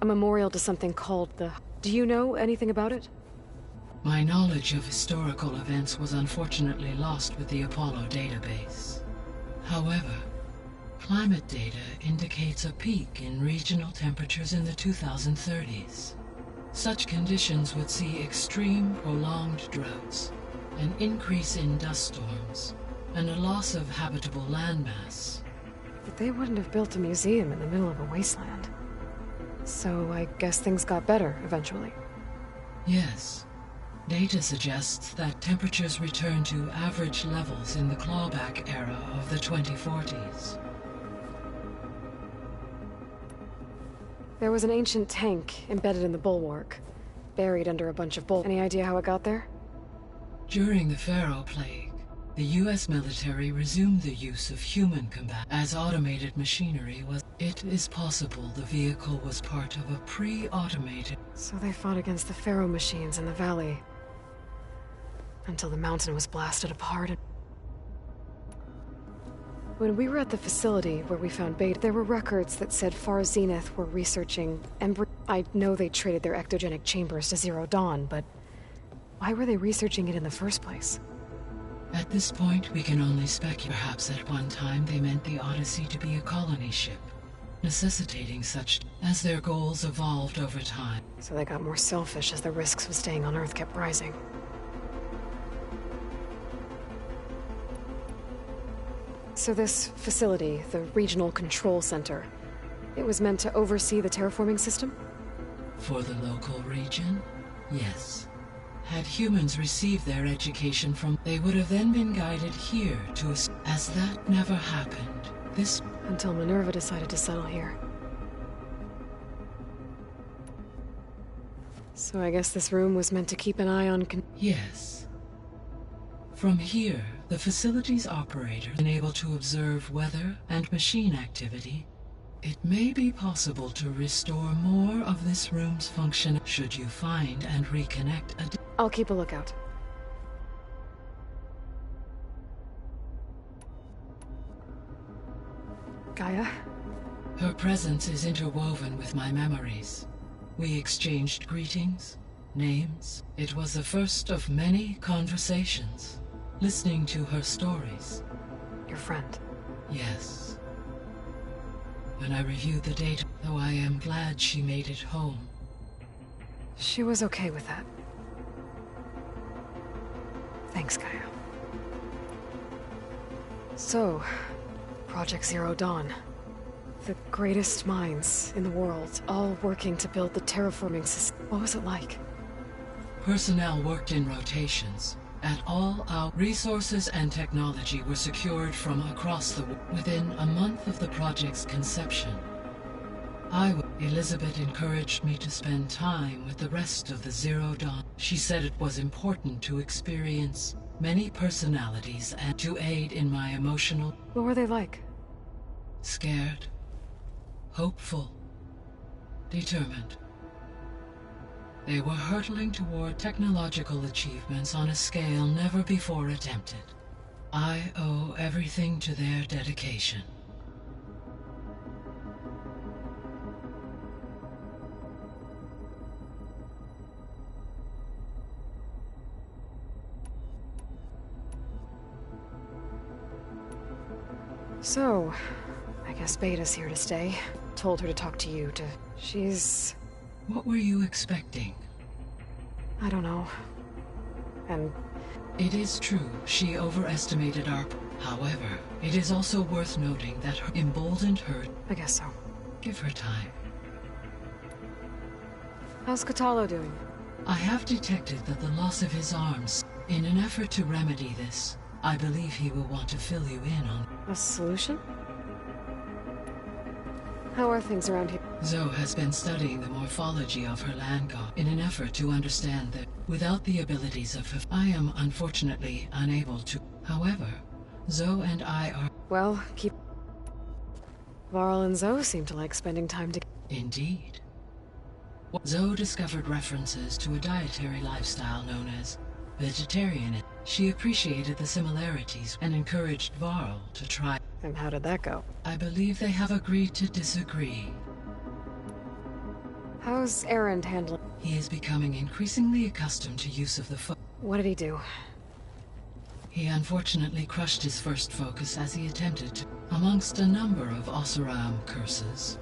A memorial to something called the... Do you know anything about it? My knowledge of historical events was unfortunately lost with the Apollo database. However, climate data indicates a peak in regional temperatures in the 2030s. Such conditions would see extreme, prolonged droughts, an increase in dust storms, and a loss of habitable landmass. But they wouldn't have built a museum in the middle of a wasteland. So I guess things got better eventually. Yes. Data suggests that temperatures return to average levels in the clawback era of the 2040s. There was an ancient tank embedded in the bulwark, buried under a bunch of boulders. Any idea how it got there? During the Pharaoh Plague, the US military resumed the use of human combat as automated machinery was... It is possible the vehicle was part of a pre-automated... So they fought against the Pharaoh machines in the valley. Until the mountain was blasted apart and... When we were at the facility where we found Beta, there were records that said Far Zenith were researching I know they traded their ectogenic chambers to Zero Dawn, but why were they researching it in the first place? At this point, we can only speculate. Perhaps at one time they meant the Odyssey to be a colony ship, necessitating such as their goals evolved over time. So they got more selfish as the risks of staying on Earth kept rising. So this facility, the Regional Control Center, it was meant to oversee the terraforming system? For the local region, yes. Had humans received their education from, they would have then been guided here to as that never happened. This until Minerva decided to settle here. So I guess this room was meant to keep an eye on yes. From here, the facility's operator is able to observe weather and machine activity. It may be possible to restore more of this room's function should you find and reconnect a... I'll keep a lookout. Gaia? Her presence is interwoven with my memories. We exchanged greetings, names. It was the first of many conversations. Listening to her stories. Your friend? Yes. When I reviewed the data, though I am glad she made it home. She was okay with that. Thanks, Gaia. So, Project Zero Dawn. The greatest minds in the world, all working to build the terraforming system. What was it like? Personnel worked in rotations. At all, our resources and technology were secured from across the world. Within a month of the project's conception, Elizabeth encouraged me to spend time with the rest of the Zero Dawn. She said it was important to experience many personalities and to aid in my emotional... What were they like? Scared, hopeful, determined. They were hurtling toward technological achievements on a scale never before attempted. I owe everything to their dedication. So, I guess Beta's here to stay. Told her to talk to you, She's... What were you expecting? I don't know. And... It is true, she overestimated our... However, it is also worth noting that her emboldened her... I guess so. Give her time. How's Catalo doing? I have detected that the loss of his arms... In an effort to remedy this, I believe he will want to fill you in on... A solution? How are things around here? Zoe has been studying the morphology of her land god in an effort to understand that without the abilities of her... I am unfortunately unable to... However, Zoe and I are... Well, keep... Varl and Zoe seem to like spending time together. Indeed. Zoe discovered references to a dietary lifestyle known as vegetarianism. She appreciated the similarities and encouraged Varl to try... And how did that go? I believe they have agreed to disagree. How's Erend handling? He is becoming increasingly accustomed to use of the foot. What did he do? He unfortunately crushed his first focus as he attempted to, amongst a number of Oseram curses.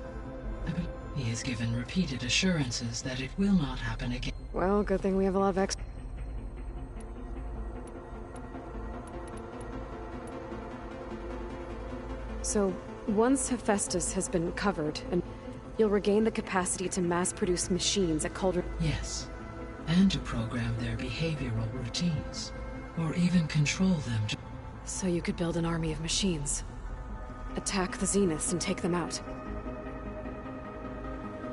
He has given repeated assurances that it will not happen again. Well, good thing we have a lot of So, once Hephaestus has been covered, and you'll regain the capacity to mass-produce machines at Cauldron... Yes, and to program their behavioral routines, or even control them to... So you could build an army of machines. Attack the Zeniths and take them out.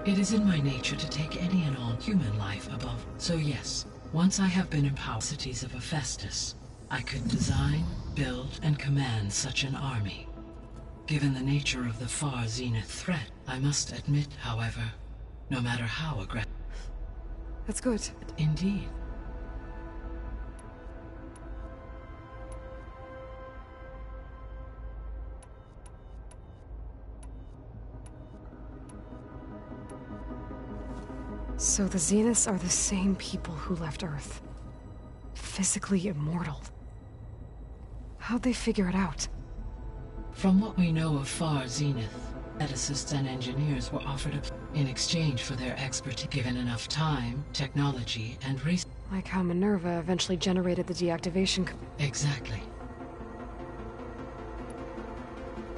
It is in my nature to take any and all human life above. So yes, once I have been empowered cities of Hephaestus, I could design, build, and command such an army. Given the nature of the Far Zenith threat, I must admit, however, no matter how aggressive... That's good. Indeed. So the Zeniths are the same people who left Earth. Physically immortal. How'd they figure it out? From what we know of Far Zenith, ethicists and engineers were offered in exchange for their expertise, given enough time, technology, and research. Like how Minerva eventually generated the deactivation. Exactly.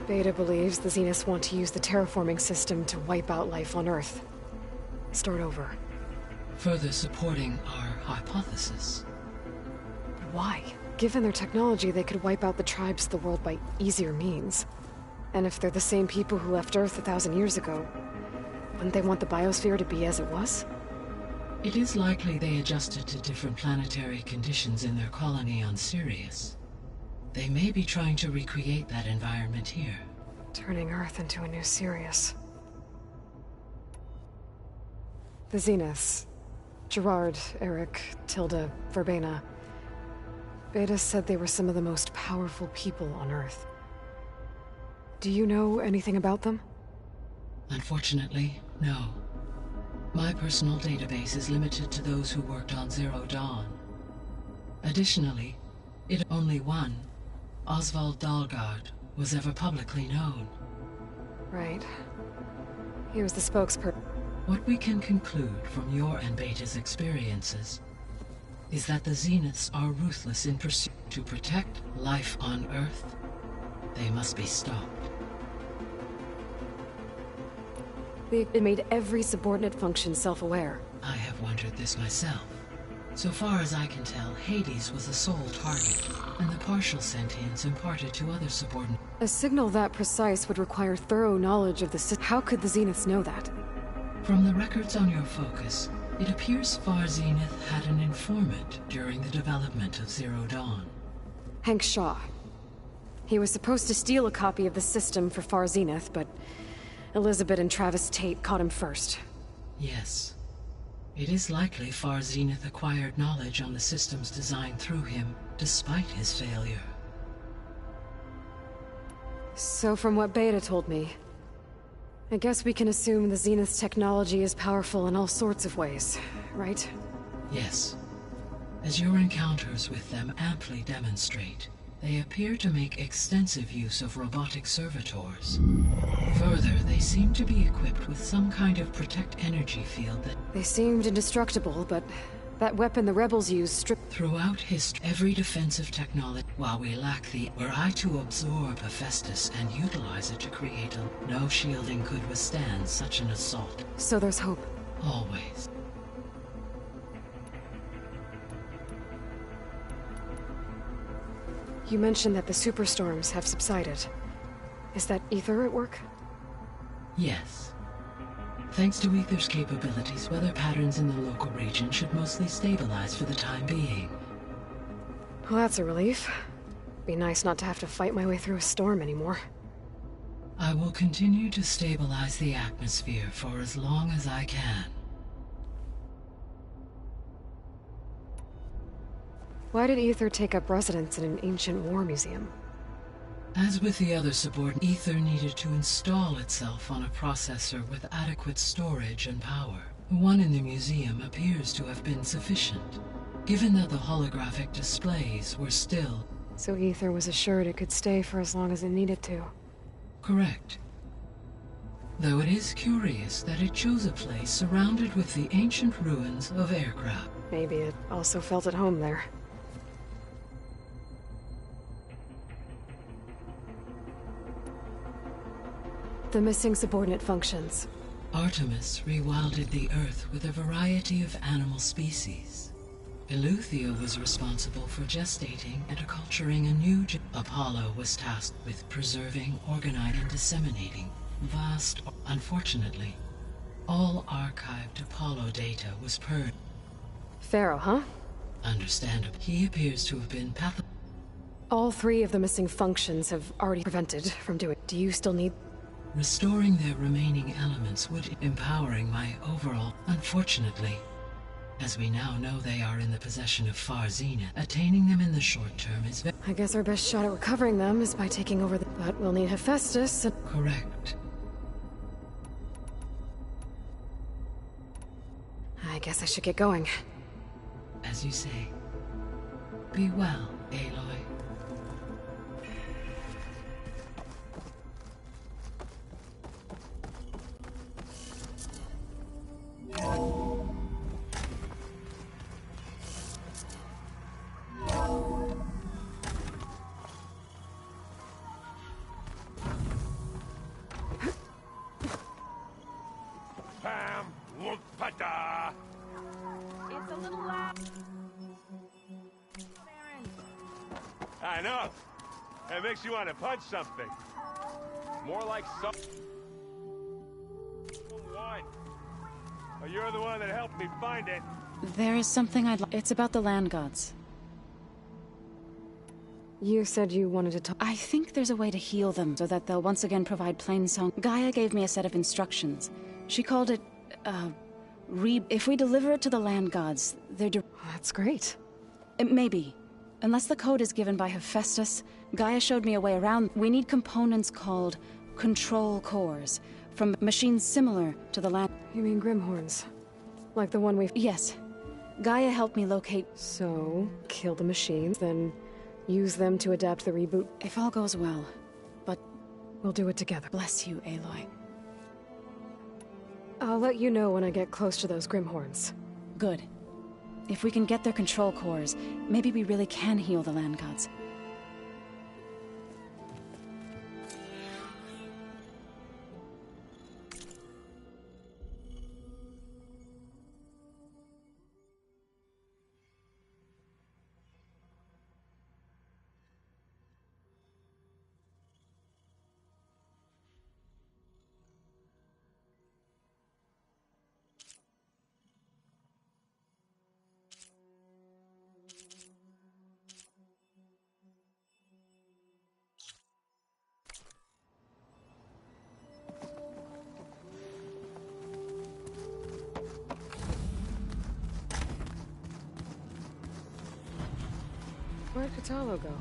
Beta believes the Zeniths want to use the terraforming system to wipe out life on Earth. Start over. Further supporting our hypothesis. But why? Given their technology, they could wipe out the tribes of the world by easier means. And if they're the same people who left Earth 1,000 years ago, wouldn't they want the biosphere to be as it was? It is likely they adjusted to different planetary conditions in their colony on Sirius. They may be trying to recreate that environment here. Turning Earth into a new Sirius. The Zeniths. Gerard, Eric, Tilda, Verbena. Beta said they were some of the most powerful people on Earth. Do you know anything about them? Unfortunately, no. My personal database is limited to those who worked on Zero Dawn. Additionally, only one, Oswald Dahlgard, was ever publicly known. Right. He was the spokesperson. What we can conclude from your and Beta's experiences is that the Zeniths are ruthless in pursuit to protect life on Earth. They must be stopped. It made every subordinate function self-aware. I have wondered this myself. So far as I can tell, Hades was the sole target, and the partial sentience imparted to other subordinates. A signal that precise would require thorough knowledge of the system. How could the Zeniths know that? From the records on your focus, it appears Far Zenith had an informant during the development of Zero Dawn. Hank Shaw. He was supposed to steal a copy of the system for Far Zenith, but Elizabeth and Travis Tate caught him first. Yes. It is likely Far Zenith acquired knowledge on the systems designed through him, despite his failure. So from what Beta told me, I guess we can assume the Zenith's technology is powerful in all sorts of ways, right? Yes. As your encounters with them amply demonstrate, they appear to make extensive use of robotic servitors. Further, they seem to be equipped with some kind of protect energy field that... They seemed indestructible, but that weapon the rebels used stripped... Throughout history, every defensive technology, while we lack the... Were I to absorb Hephaestus and utilize it to create a... No shielding could withstand such an assault. So there's hope. Always. You mentioned that the superstorms have subsided. Is that Ether at work? Yes. Thanks to Ether's capabilities, weather patterns in the local region should mostly stabilize for the time being. Well, that's a relief. Be nice not to have to fight my way through a storm anymore. I will continue to stabilize the atmosphere for as long as I can. Why did Ether take up residence in an ancient war museum? As with the other subordinates, Ether needed to install itself on a processor with adequate storage and power. The one in the museum appears to have been sufficient, given that the holographic displays were still... So Ether was assured it could stay for as long as it needed to. Correct. Though it is curious that it chose a place surrounded with the ancient ruins of aircraft. Maybe it also felt at home there. The missing subordinate functions. Artemis rewilded the Earth with a variety of animal species. Eleuthia was responsible for gestating and acculturating a new... Apollo was tasked with preserving, organizing, and disseminating vast... Unfortunately, all archived Apollo data was purged. Pharaoh, huh? Understandable. He appears to have been All three of the missing functions have already prevented from doing... Do you still need... Restoring their remaining elements would empowering my overall... Unfortunately, as we now know they are in the possession of Far Zenith, attaining them in the short term is... I guess our best shot at recovering them is by taking over the... But we'll need Hephaestus and... Correct. I guess I should get going. As you say. Be well, Aloy. Pam, look, pada! It's a little loud. I know. It makes you want to punch something. More like someone. Oh, you're the one that helped me find it. There is something I'd like. It's about the land gods. You said you wanted to talk. I think there's a way to heal them so that they'll once again provide plain song. Gaia gave me a set of instructions. She called it, if we deliver it to the land gods, they're That's great. Maybe. Unless the code is given by Hephaestus, Gaia showed me a way around. We need components called control cores from machines similar to the land. You mean Grimhorns? Like the one we've... Yes. Gaia helped me locate... So, kill the machines, then use them to adapt the reboot. If all goes well. But... We'll do it together. Bless you, Aloy. I'll let you know when I get close to those Grimhorns. Good. If we can get their control cores, maybe we really can heal the land gods. Where'd Katalo go?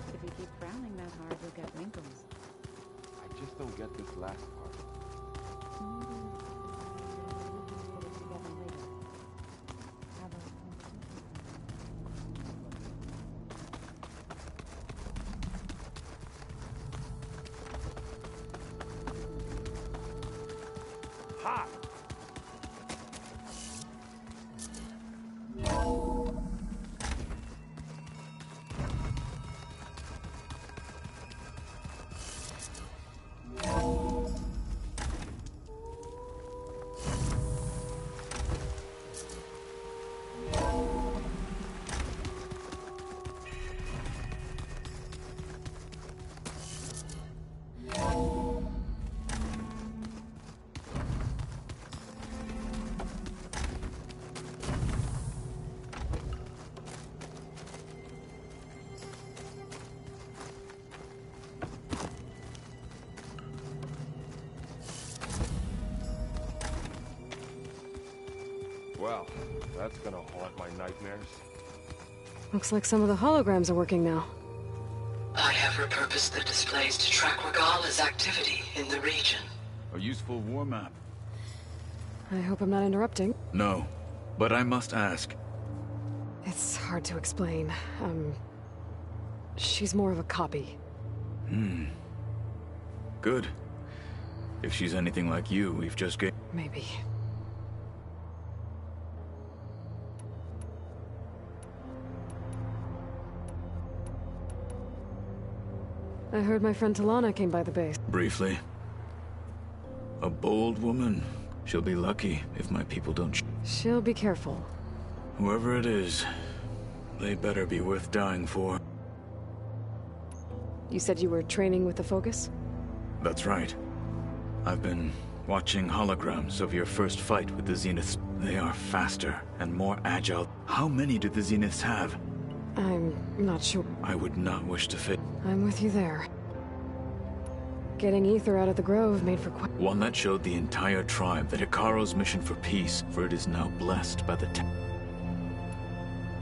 If you keep frowning that hard, you'll get wrinkles. I just don't get this last part. Ha! Well, that's gonna haunt my nightmares. Looks like some of the holograms are working now. I have repurposed the displays to track Regala's activity in the region. A useful war map. I hope I'm not interrupting. No, but I must ask. It's hard to explain. She's more of a copy. Good. If she's anything like you, we've just get... Maybe. I heard my friend Talana came by the base. Briefly. A bold woman. She'll be lucky if my people don't... She'll be careful. Whoever it is, they better be worth dying for. You said you were training with the Focus? That's right. I've been watching holograms of your first fight with the Zeniths. They are faster and more agile. How many do the Zeniths have? I'm not sure. I would not wish to fit. I'm with you there. Getting Ether out of the Grove made for quite... One that showed the entire tribe that Hikaro's mission for peace, for it is now blessed by the...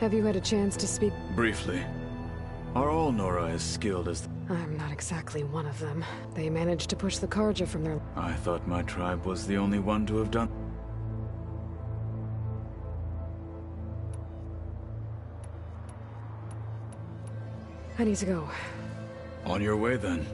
Have you had a chance to speak? Briefly. Are all Nora as skilled as... I'm not exactly one of them. They managed to push the Karja from their... I thought my tribe was the only one to have done... I need to go. On your way, then.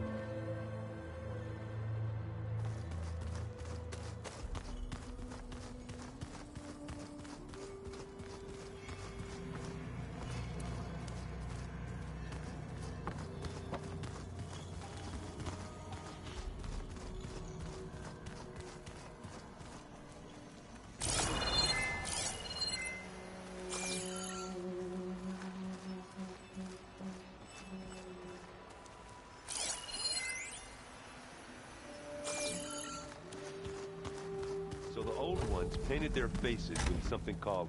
So the old ones painted their faces with something called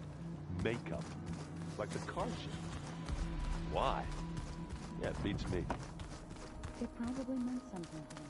makeup. Like the car ship. Why? Yeah, it beats me. It probably meant something to me.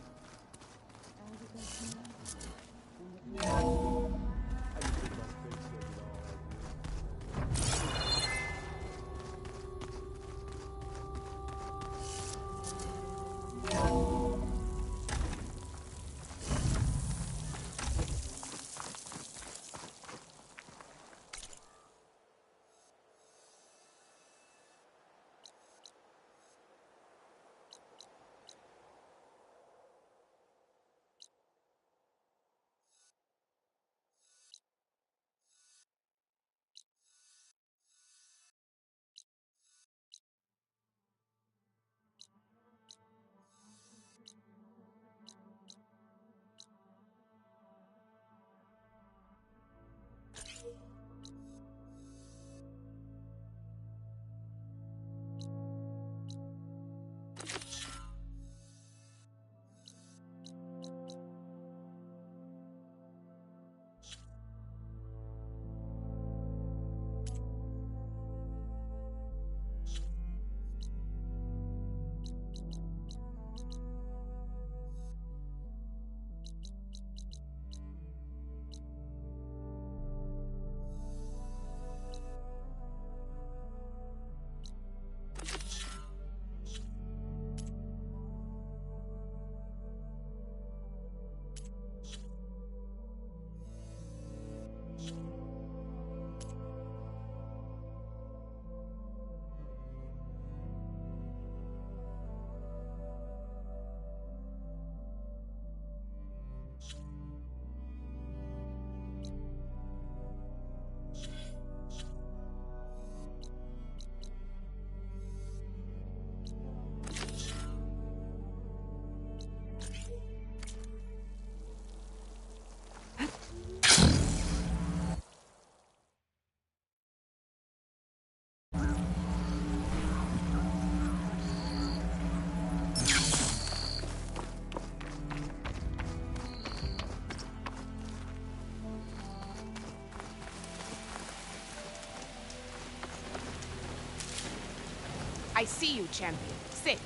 I see you, champion. Sit.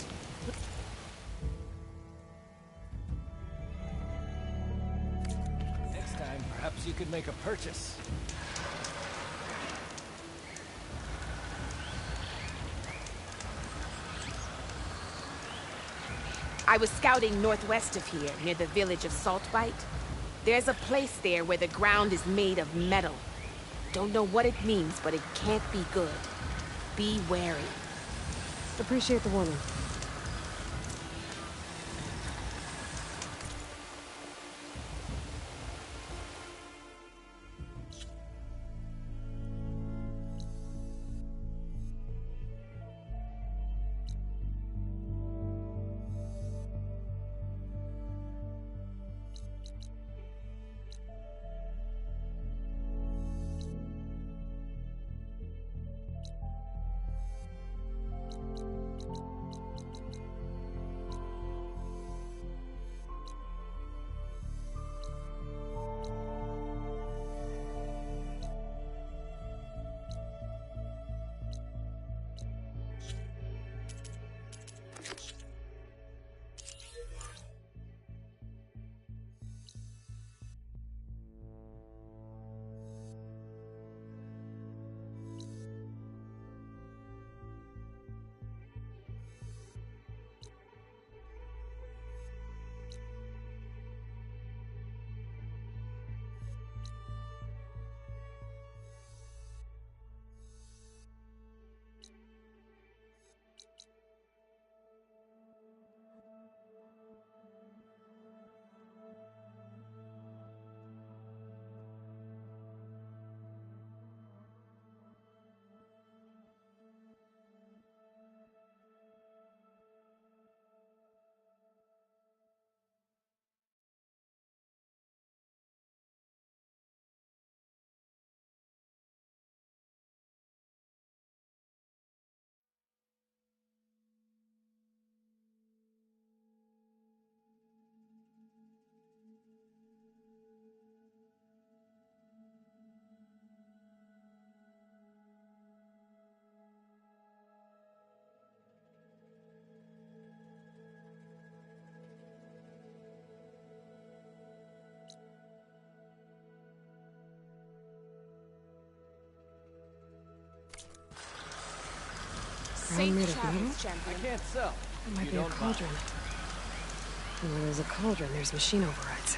Next time, perhaps you could make a purchase. I was scouting northwest of here, near the village of Saltbite. There's a place there where the ground is made of metal. Don't know what it means, but it can't be good. Be wary. Appreciate the warning. crown made of metal? I can't sell. It might be a cauldron. And where there's a cauldron, there's machine overrides.